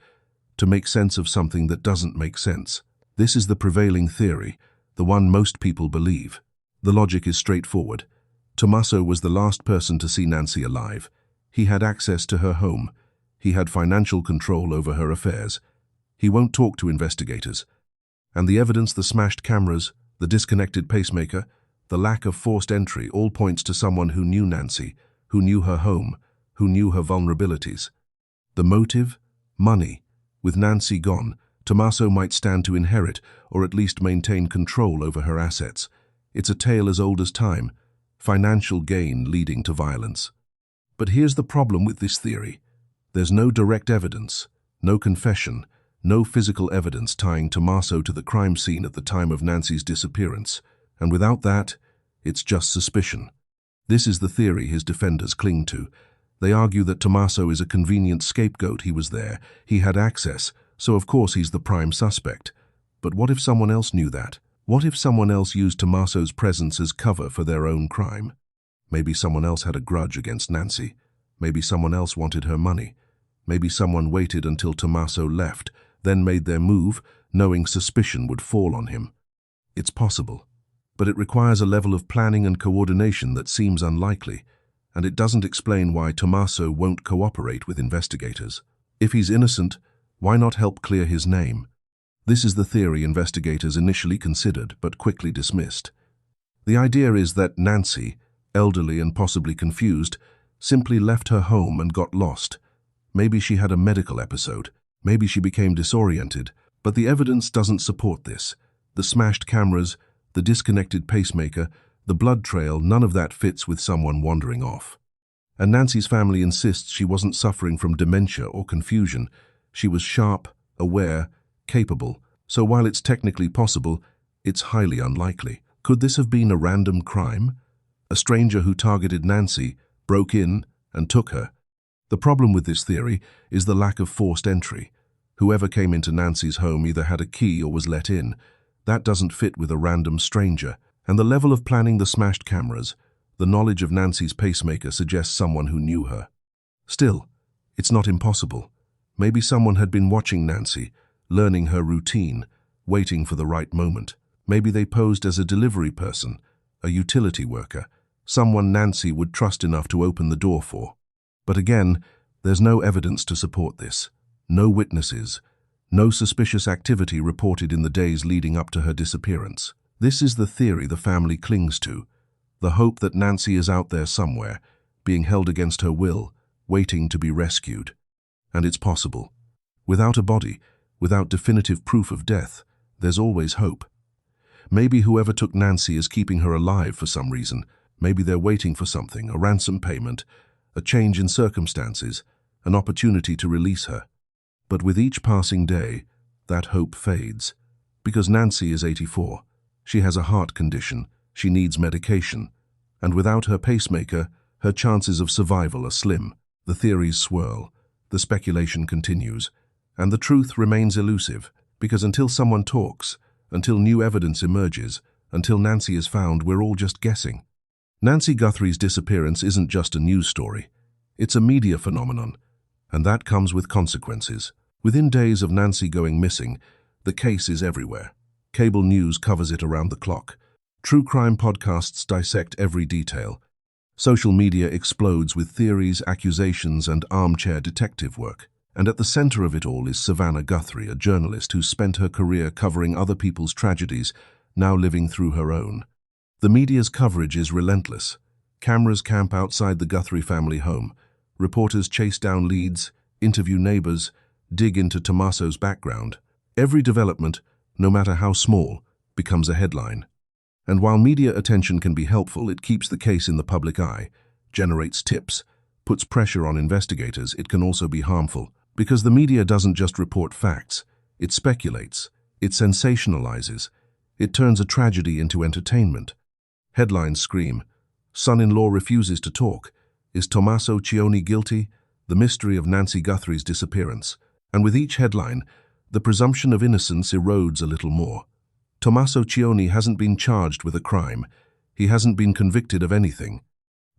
to make sense of something that doesn't make sense. This is the prevailing theory, the one most people believe. The logic is straightforward. Tommaso was the last person to see Nancy alive. He had access to her home. He had financial control over her affairs. He won't talk to investigators. And the evidence, the smashed cameras, the disconnected pacemaker, the lack of forced entry all points to someone who knew Nancy, who knew her home, who knew her vulnerabilities. The motive? Money. With Nancy gone, Tommaso might stand to inherit or at least maintain control over her assets. It's a tale as old as time, financial gain leading to violence. But here's the problem with this theory. There's no direct evidence, no confession, no physical evidence tying Tommaso to the crime scene at the time of Nancy's disappearance, and without that, it's just suspicion. This is the theory his defenders cling to. They argue that Tommaso is a convenient scapegoat. He was there, he had access, so of course he's the prime suspect. But what if someone else knew that? What if someone else used Tommaso's presence as cover for their own crime? Maybe someone else had a grudge against Nancy. Maybe someone else wanted her money. Maybe someone waited until Tommaso left, then made their move, knowing suspicion would fall on him. It's possible, but it requires a level of planning and coordination that seems unlikely, and it doesn't explain why Tommaso won't cooperate with investigators. If he's innocent, why not help clear his name? This is the theory investigators initially considered but quickly dismissed. The idea is that Nancy, elderly and possibly confused, simply left her home and got lost. Maybe she had a medical episode. Maybe she became disoriented, but the evidence doesn't support this. The smashed cameras, the disconnected pacemaker, the blood trail, none of that fits with someone wandering off. And Nancy's family insists she wasn't suffering from dementia or confusion. She was sharp, aware, capable. So while it's technically possible, it's highly unlikely. Could this have been a random crime? A stranger who targeted Nancy, broke in, and took her? The problem with this theory is the lack of forced entry. Whoever came into Nancy's home either had a key or was let in. That doesn't fit with a random stranger. And the level of planning the smashed cameras, the knowledge of Nancy's pacemaker suggests someone who knew her. Still, it's not impossible. Maybe someone had been watching Nancy, learning her routine, waiting for the right moment. Maybe they posed as a delivery person, a utility worker, someone Nancy would trust enough to open the door for. But again, there's no evidence to support this. No witnesses, no suspicious activity reported in the days leading up to her disappearance. This is the theory the family clings to, the hope that Nancy is out there somewhere, being held against her will, waiting to be rescued. And it's possible. Without a body, without definitive proof of death, there's always hope. Maybe whoever took Nancy is keeping her alive for some reason. Maybe they're waiting for something, a ransom payment, a change in circumstances, an opportunity to release her. But with each passing day, that hope fades. Because Nancy is 84. She has a heart condition. She needs medication. And without her pacemaker, her chances of survival are slim. The theories swirl. The speculation continues. And the truth remains elusive. Because until someone talks, until new evidence emerges, until Nancy is found, we're all just guessing. Nancy Guthrie's disappearance isn't just a news story. It's a media phenomenon. And that comes with consequences. Within days of Nancy going missing, the case is everywhere. Cable news covers it around the clock. True crime podcasts dissect every detail. Social media explodes with theories, accusations, and armchair detective work. And at the center of it all is Savannah Guthrie, a journalist who spent her career covering other people's tragedies, now living through her own. The media's coverage is relentless. Cameras camp outside the Guthrie family home. Reporters chase down leads, interview neighbors, dig into Tommaso's background. Every development, no matter how small, becomes a headline. And while media attention can be helpful, it keeps the case in the public eye, generates tips, puts pressure on investigators. It can also be harmful, because the media doesn't just report facts, it speculates, it sensationalizes, it turns a tragedy into entertainment. Headlines scream, "Son-in-law refuses to talk. Is Tommaso Cioni guilty?" The mystery of Nancy Guthrie's disappearance. And with each headline, the presumption of innocence erodes a little more. Tommaso Cioni hasn't been charged with a crime. He hasn't been convicted of anything.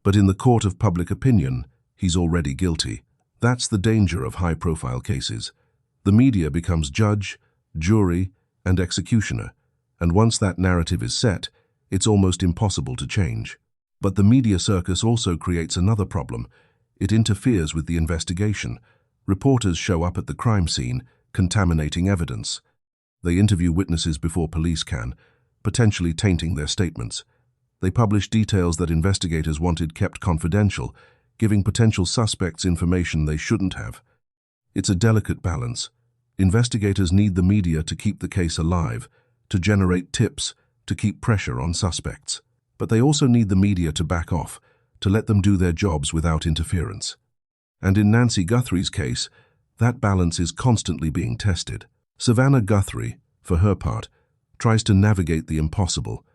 But in the court of public opinion, he's already guilty. That's the danger of high-profile cases. The media becomes judge, jury, and executioner. And once that narrative is set, it's almost impossible to change. But the media circus also creates another problem. It interferes with the investigation. Reporters show up at the crime scene, contaminating evidence. They interview witnesses before police can, potentially tainting their statements. They publish details that investigators wanted kept confidential, giving potential suspects information they shouldn't have. It's a delicate balance. Investigators need the media to keep the case alive, to generate tips, to keep pressure on suspects. But they also need the media to back off, to let them do their jobs without interference. And in Nancy Guthrie's case, that balance is constantly being tested. Savannah Guthrie, for her part, tries to navigate the impossible.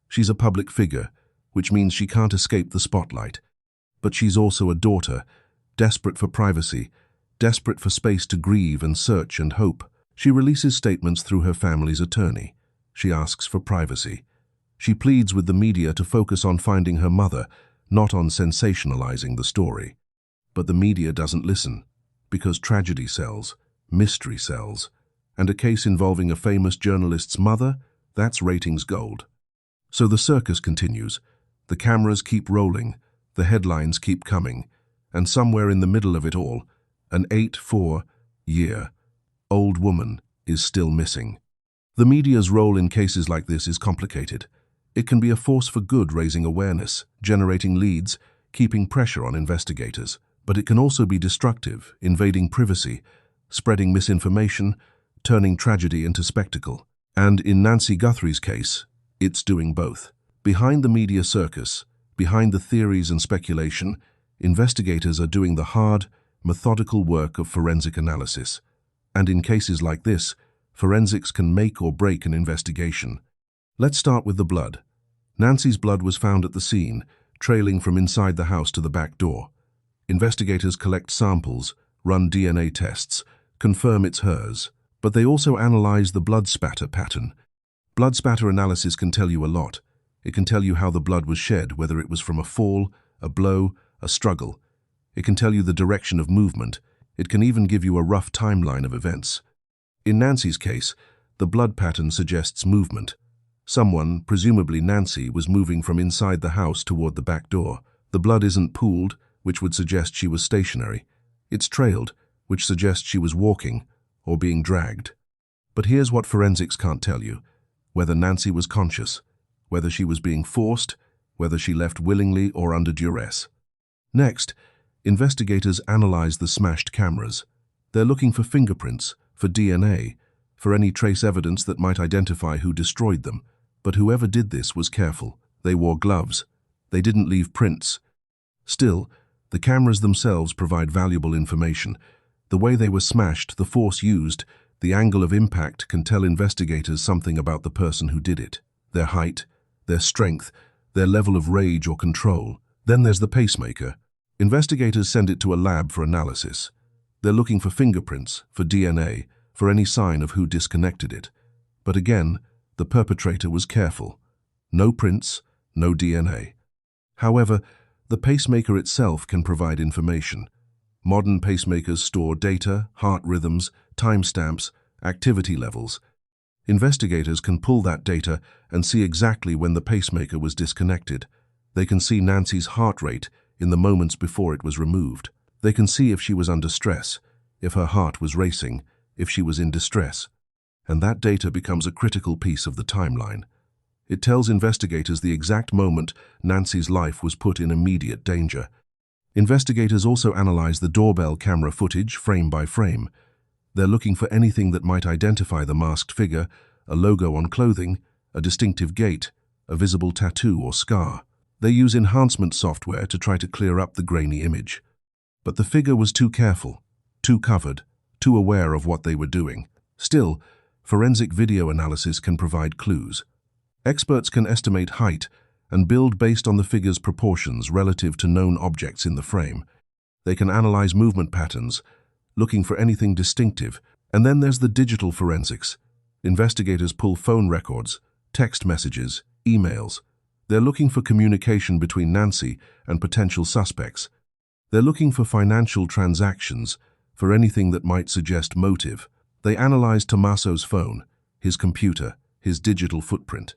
She's a public figure, which means she can't escape the spotlight. But she's also a daughter, desperate for privacy, desperate for space to grieve and search and hope. She releases statements through her family's attorney. She asks for privacy. She pleads with the media to focus on finding her mother, not on sensationalizing the story. But the media doesn't listen, because tragedy sells, mystery sells, and a case involving a famous journalist's mother, that's ratings gold. So the circus continues. The cameras keep rolling, the headlines keep coming, and somewhere in the middle of it all, an 84-year-old woman is still missing. The media's role in cases like this is complicated. It can be a force for good, raising awareness, generating leads, keeping pressure on investigators. But it can also be destructive, invading privacy, spreading misinformation, turning tragedy into spectacle. And in Nancy Guthrie's case, it's doing both. Behind the media circus, behind the theories and speculation, investigators are doing the hard, methodical work of forensic analysis. And in cases like this, forensics can make or break an investigation. Let's start with the blood. Nancy's blood was found at the scene, trailing from inside the house to the back door. Investigators collect samples, run DNA tests, confirm it's hers, but they also analyze the blood spatter pattern. Blood spatter analysis can tell you a lot. It can tell you how the blood was shed, whether it was from a fall, a blow, a struggle. It can tell you the direction of movement. It can even give you a rough timeline of events. In Nancy's case, the blood pattern suggests movement. Someone, presumably Nancy, was moving from inside the house toward the back door. The blood isn't pooled, which would suggest she was stationary. It's trailed, which suggests she was walking or being dragged. But here's what forensics can't tell you: whether Nancy was conscious, whether she was being forced, whether she left willingly or under duress. Next, investigators analyze the smashed cameras. They're looking for fingerprints, for DNA, for any trace evidence that might identify who destroyed them. But whoever did this was careful. They wore gloves. They didn't leave prints. Still, the cameras themselves provide valuable information. The way they were smashed, the force used, the angle of impact can tell investigators something about the person who did it. Their height, their strength, their level of rage or control. Then there's the pacemaker. Investigators send it to a lab for analysis. They're looking for fingerprints, for DNA, for any sign of who disconnected it. But again, the perpetrator was careful. No prints, no DNA. However, the pacemaker itself can provide information. Modern pacemakers store data, heart rhythms, timestamps, activity levels. Investigators can pull that data and see exactly when the pacemaker was disconnected. They can see Nancy's heart rate in the moments before it was removed. They can see if she was under stress, if her heart was racing, if she was in distress. And that data becomes a critical piece of the timeline. It tells investigators the exact moment Nancy's life was put in immediate danger. Investigators also analyze the doorbell camera footage frame by frame. They're looking for anything that might identify the masked figure, a logo on clothing, a distinctive gait, a visible tattoo or scar. They use enhancement software to try to clear up the grainy image. But the figure was too careful, too covered, too aware of what they were doing. Still, forensic video analysis can provide clues. Experts can estimate height and build based on the figure's proportions relative to known objects in the frame. They can analyze movement patterns, looking for anything distinctive. And then there's the digital forensics. Investigators pull phone records, text messages, emails. They're looking for communication between Nancy and potential suspects. They're looking for financial transactions, for anything that might suggest motive. They analyze Tommaso's phone, his computer, his digital footprint.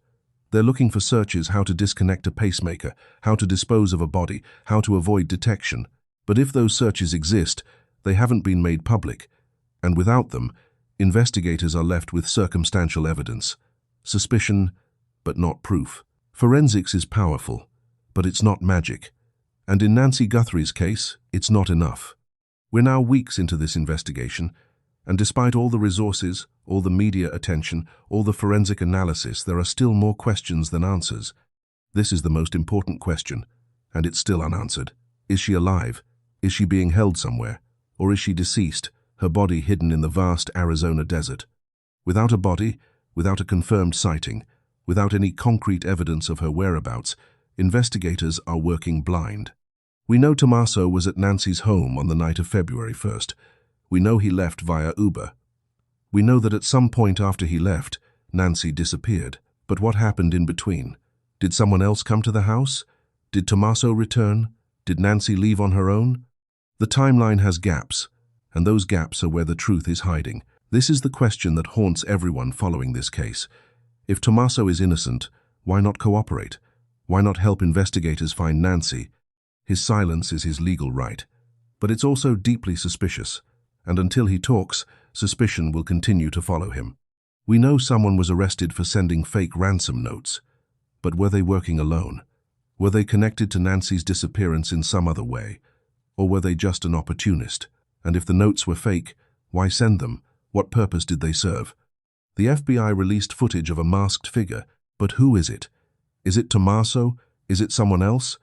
They're looking for searches: how to disconnect a pacemaker, how to dispose of a body, how to avoid detection. But if those searches exist, they haven't been made public. And without them, investigators are left with circumstantial evidence. Suspicion, but not proof. Forensics is powerful, but it's not magic. And in Nancy Guthrie's case, it's not enough. We're now weeks into this investigation, and despite all the resources, all the media attention, all the forensic analysis, there are still more questions than answers. This is the most important question, and it's still unanswered. Is she alive? Is she being held somewhere? Or is she deceased, her body hidden in the vast Arizona desert? Without a body, without a confirmed sighting, without any concrete evidence of her whereabouts, investigators are working blind. We know Tommaso was at Nancy's home on the night of February 1st. We know he left via Uber. We know that at some point after he left, Nancy disappeared. But what happened in between? Did someone else come to the house? Did Tommaso return? Did Nancy leave on her own? The timeline has gaps, and those gaps are where the truth is hiding. This is the question that haunts everyone following this case. If Tommaso is innocent, why not cooperate? Why not help investigators find Nancy? His silence is his legal right. But it's also deeply suspicious. And until he talks, suspicion will continue to follow him. We know someone was arrested for sending fake ransom notes. But were they working alone? Were they connected to Nancy's disappearance in some other way? Or were they just an opportunist? And if the notes were fake, why send them? What purpose did they serve? The FBI released footage of a masked figure, but who is it? Is it Tommaso? Is it someone else?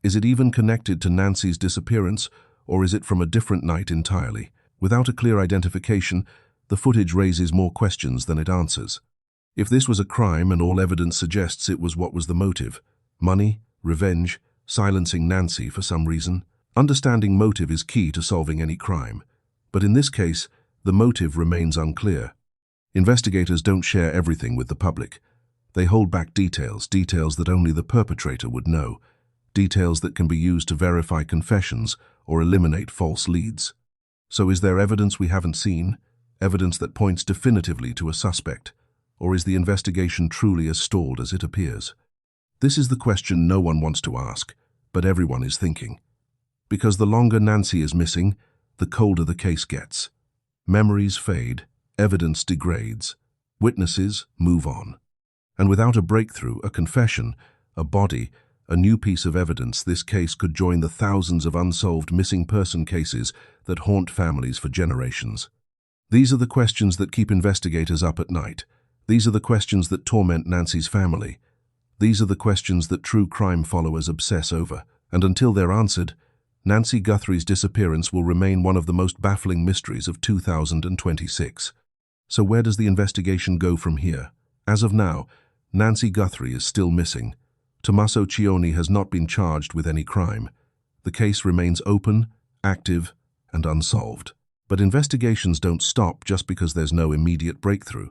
Is it even connected to Nancy's disappearance, or is it from a different night entirely? Without a clear identification, the footage raises more questions than it answers. If this was a crime and all evidence suggests it was, what was the motive? Money? Revenge? Silencing Nancy for some reason? Understanding motive is key to solving any crime. But in this case, the motive remains unclear. Investigators don't share everything with the public. They hold back details that only the perpetrator would know, details that can be used to verify confessions or eliminate false leads. So is there evidence we haven't seen? Evidence that points definitively to a suspect? Or is the investigation truly as stalled as it appears? This is the question no one wants to ask, but everyone is thinking. Because the longer Nancy is missing, the colder the case gets. Memories fade, evidence degrades, witnesses move on. And without a breakthrough, a confession, a body, a new piece of evidence, this case could join the thousands of unsolved missing person cases that haunt families for generations. These are the questions that keep investigators up at night. These are the questions that torment Nancy's family. These are the questions that true crime followers obsess over. And until they're answered, Nancy Guthrie's disappearance will remain one of the most baffling mysteries of 2026. So where does the investigation go from here? As of now, Nancy Guthrie is still missing. Tommaso Cioni has not been charged with any crime. The case remains open, active, and unsolved. But investigations don't stop just because there's no immediate breakthrough.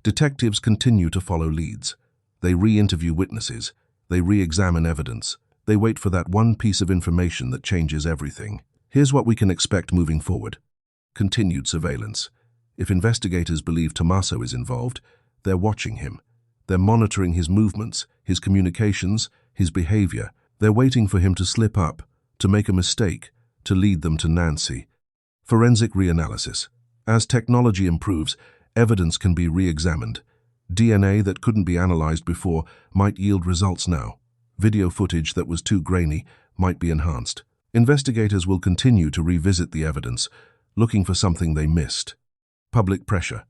Detectives continue to follow leads. They re-interview witnesses. They re-examine evidence. They wait for that one piece of information that changes everything. Here's what we can expect moving forward. Continued surveillance. If investigators believe Tommaso is involved, they're watching him. They're monitoring his movements, his communications, his behavior. They're waiting for him to slip up, to make a mistake, to lead them to Nancy. Forensic reanalysis. As technology improves, evidence can be re-examined. DNA that couldn't be analyzed before might yield results now. Video footage that was too grainy might be enhanced. Investigators will continue to revisit the evidence, looking for something they missed. Public pressure.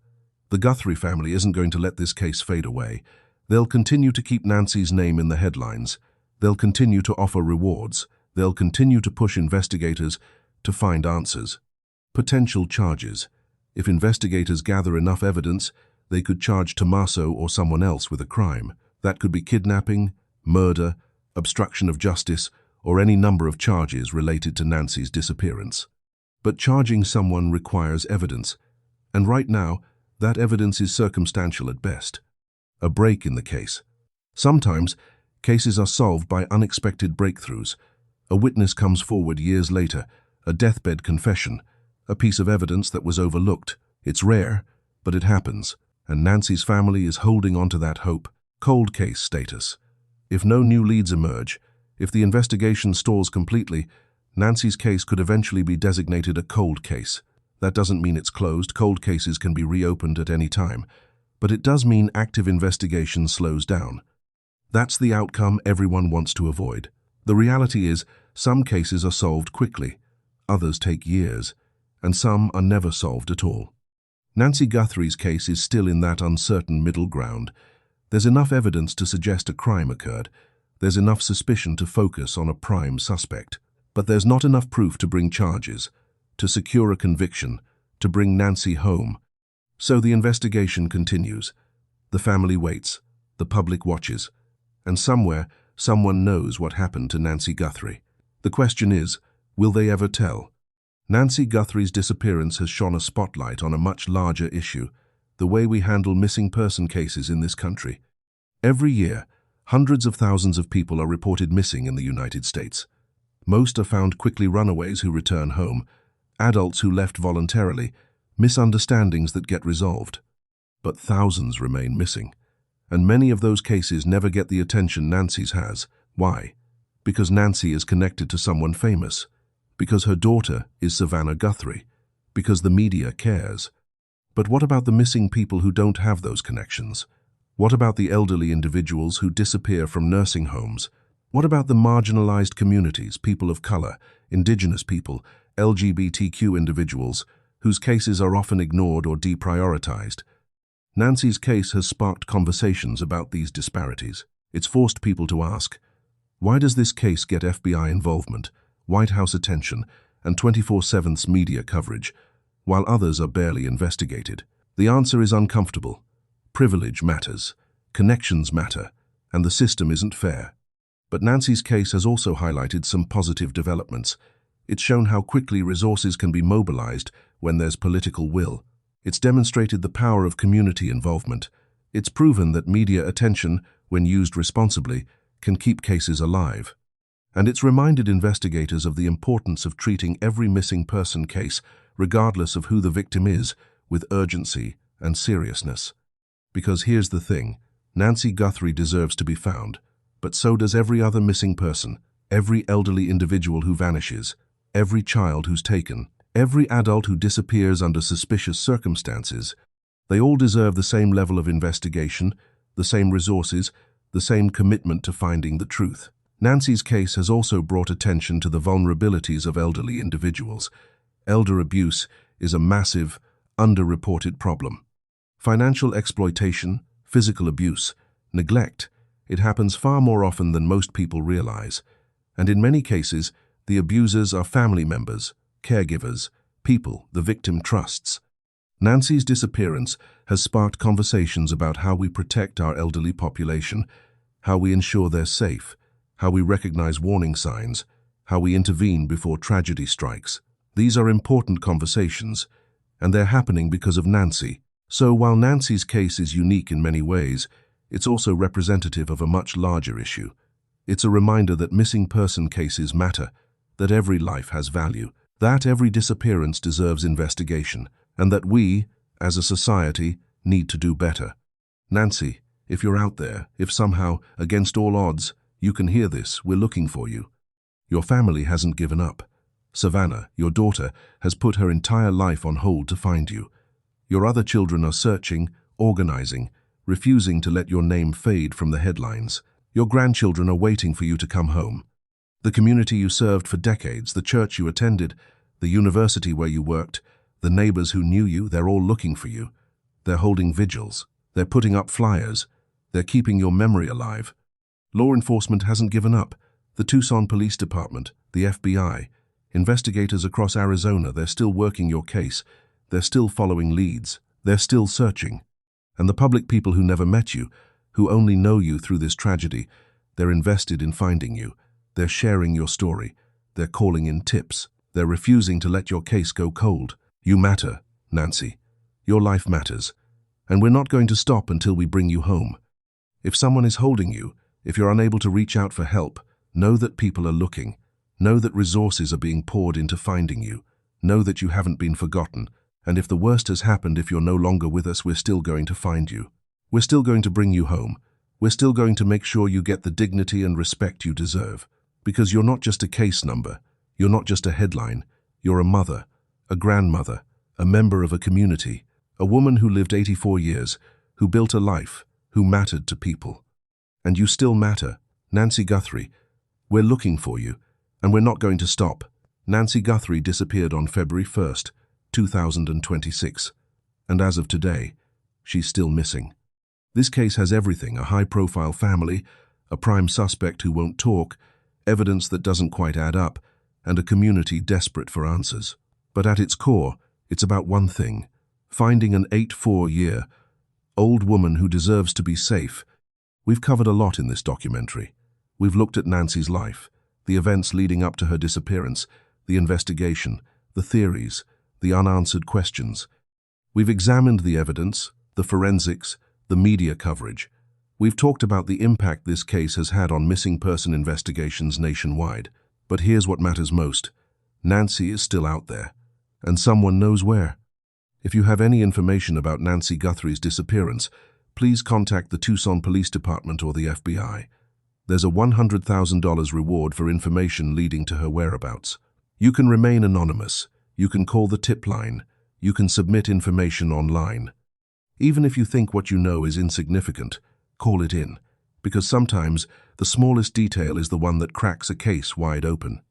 The Guthrie family isn't going to let this case fade away. They'll continue to keep Nancy's name in the headlines. They'll continue to offer rewards. They'll continue to push investigators to find answers. Potential charges. If investigators gather enough evidence, they could charge Tommaso or someone else with a crime. That could be kidnapping, murder, obstruction of justice, or any number of charges related to Nancy's disappearance. But charging someone requires evidence, and right now, that evidence is circumstantial at best. A break in the case. Sometimes, cases are solved by unexpected breakthroughs. A witness comes forward years later, a deathbed confession, a piece of evidence that was overlooked. It's rare, but it happens, and Nancy's family is holding on to that hope. Cold case status. If no new leads emerge, if the investigation stalls completely, Nancy's case could eventually be designated a cold case. That doesn't mean it's closed. Cold cases can be reopened at any time. But it does mean active investigation slows down. That's the outcome everyone wants to avoid. The reality is, some cases are solved quickly, others take years, and some are never solved at all. Nancy Guthrie's case is still in that uncertain middle ground. There's enough evidence to suggest a crime occurred. There's enough suspicion to focus on a prime suspect. But there's not enough proof to bring charges, to secure a conviction, to bring Nancy home. So the investigation continues. The family waits, the public watches, and somewhere, someone knows what happened to Nancy Guthrie. The question is, will they ever tell? Nancy Guthrie's disappearance has shone a spotlight on a much larger issue, the way we handle missing person cases in this country. Every year, hundreds of thousands of people are reported missing in the United States. Most are found quickly runaways who return home, adults who left voluntarily, misunderstandings that get resolved. But thousands remain missing, and many of those cases never get the attention Nancy's has. Why? Because Nancy is connected to someone famous. Because her daughter is Savannah Guthrie. Because the media cares. But what about the missing people who don't have those connections? What about the elderly individuals who disappear from nursing homes? What about the marginalized communities, people of color, indigenous people, LGBTQ individuals, whose cases are often ignored or deprioritized? Nancy's case has sparked conversations about these disparities. It's forced people to ask, why does this case get FBI involvement, White House attention, and 24/7's media coverage, while others are barely investigated? The answer is uncomfortable. Privilege matters, connections matter, and the system isn't fair. But Nancy's case has also highlighted some positive developments. It's shown how quickly resources can be mobilized when there's political will. It's demonstrated the power of community involvement, It's proven that media attention, when used responsibly, can keep cases alive. And it's reminded investigators of the importance of treating every missing person case, regardless of who the victim is, with urgency and seriousness. Because here's the thing, Nancy Guthrie deserves to be found, but so does every other missing person, every elderly individual who vanishes, every child who's taken, every adult who disappears under suspicious circumstances. They all deserve the same level of investigation, the same resources, the same commitment to finding the truth. Nancy's case has also brought attention to the vulnerabilities of elderly individuals. Elder abuse is a massive, underreported problem. Financial exploitation, physical abuse, neglect, it happens far more often than most people realize. And in many cases, the abusers are family members, caregivers, people the victim trusts. Nancy's disappearance has sparked conversations about how we protect our elderly population, how we ensure they're safe, how we recognize warning signs, how we intervene before tragedy strikes. These are important conversations, and they're happening because of Nancy. So while Nancy's case is unique in many ways, it's also representative of a much larger issue. It's a reminder that missing person cases matter, that every life has value, that every disappearance deserves investigation, and that we, as a society, need to do better. Nancy, if you're out there, if somehow, against all odds, you can hear this, we're looking for you. Your family hasn't given up. Savannah, your daughter, has put her entire life on hold to find you. Your other children are searching, organizing, refusing to let your name fade from the headlines. Your grandchildren are waiting for you to come home. The community you served for decades, the church you attended, the university where you worked, the neighbors who knew you, they're all looking for you. They're holding vigils. They're putting up flyers. They're keeping your memory alive. Law enforcement hasn't given up. The Tucson Police Department, the FBI, investigators across Arizona, they're still working your case. They're still following leads. They're still searching. And the public people who never met you, who only know you through this tragedy, they're invested in finding you. They're sharing your story. They're calling in tips. They're refusing to let your case go cold. You matter, Nancy. Your life matters. And we're not going to stop until we bring you home. If someone is holding you, if you're unable to reach out for help, know that people are looking. Know that resources are being poured into finding you. Know that you haven't been forgotten. And if the worst has happened, if you're no longer with us, we're still going to find you. We're still going to bring you home. We're still going to make sure you get the dignity and respect you deserve. Because you're not just a case number. You're not just a headline. You're a mother, a grandmother, a member of a community, a woman who lived 84 years, who built a life, who mattered to people. And you still matter. Nancy Guthrie, we're looking for you, and we're not going to stop. Nancy Guthrie disappeared on February 1st, 2026, and as of today, she's still missing. This case has everything: a high-profile family, a prime suspect who won't talk, evidence that doesn't quite add up, and a community desperate for answers. But at its core, it's about one thing: finding an 84-year-old woman who deserves to be safe. We've covered a lot in this documentary. We've looked at Nancy's life, the events leading up to her disappearance, the investigation, the theories, the unanswered questions. We've examined the evidence, the forensics, the media coverage. We've talked about the impact this case has had on missing person investigations nationwide. But here's what matters most. Nancy is still out there, and someone knows where. If you have any information about Nancy Guthrie's disappearance, please contact the Tucson Police Department or the FBI. There's a $100,000 reward for information leading to her whereabouts. You can remain anonymous. You can call the tip line. You can submit information online. Even if you think what you know is insignificant, call it in, because sometimes the smallest detail is the one that cracks a case wide open.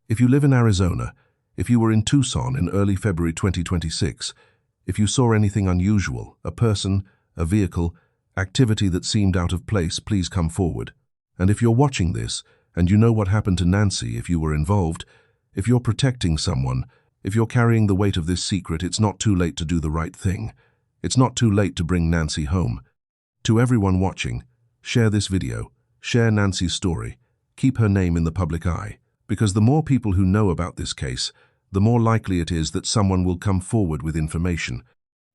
If you live in Arizona, if you were in Tucson in early February 2026, if you saw anything unusual, a person, a vehicle, activity that seemed out of place, please come forward. And if you're watching this, and you know what happened to Nancy, if you were involved, if you're protecting someone, if you're carrying the weight of this secret, it's not too late to do the right thing. It's not too late to bring Nancy home. To everyone watching, share this video, share Nancy's story, keep her name in the public eye, because the more people who know about this case, the more likely it is that someone will come forward with information.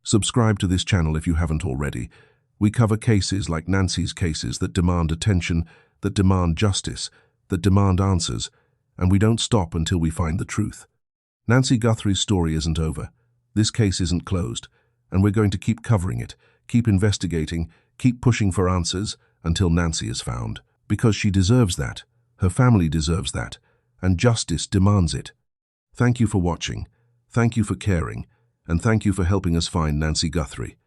Subscribe to this channel if you haven't already, We cover cases like Nancy's cases that demand attention, that demand justice, that demand answers, and we don't stop until we find the truth. Nancy Guthrie's story isn't over. This case isn't closed, and we're going to keep covering it, keep investigating, keep pushing for answers until Nancy is found. Because she deserves that, her family deserves that, and justice demands it. Thank you for watching, thank you for caring, and thank you for helping us find Nancy Guthrie.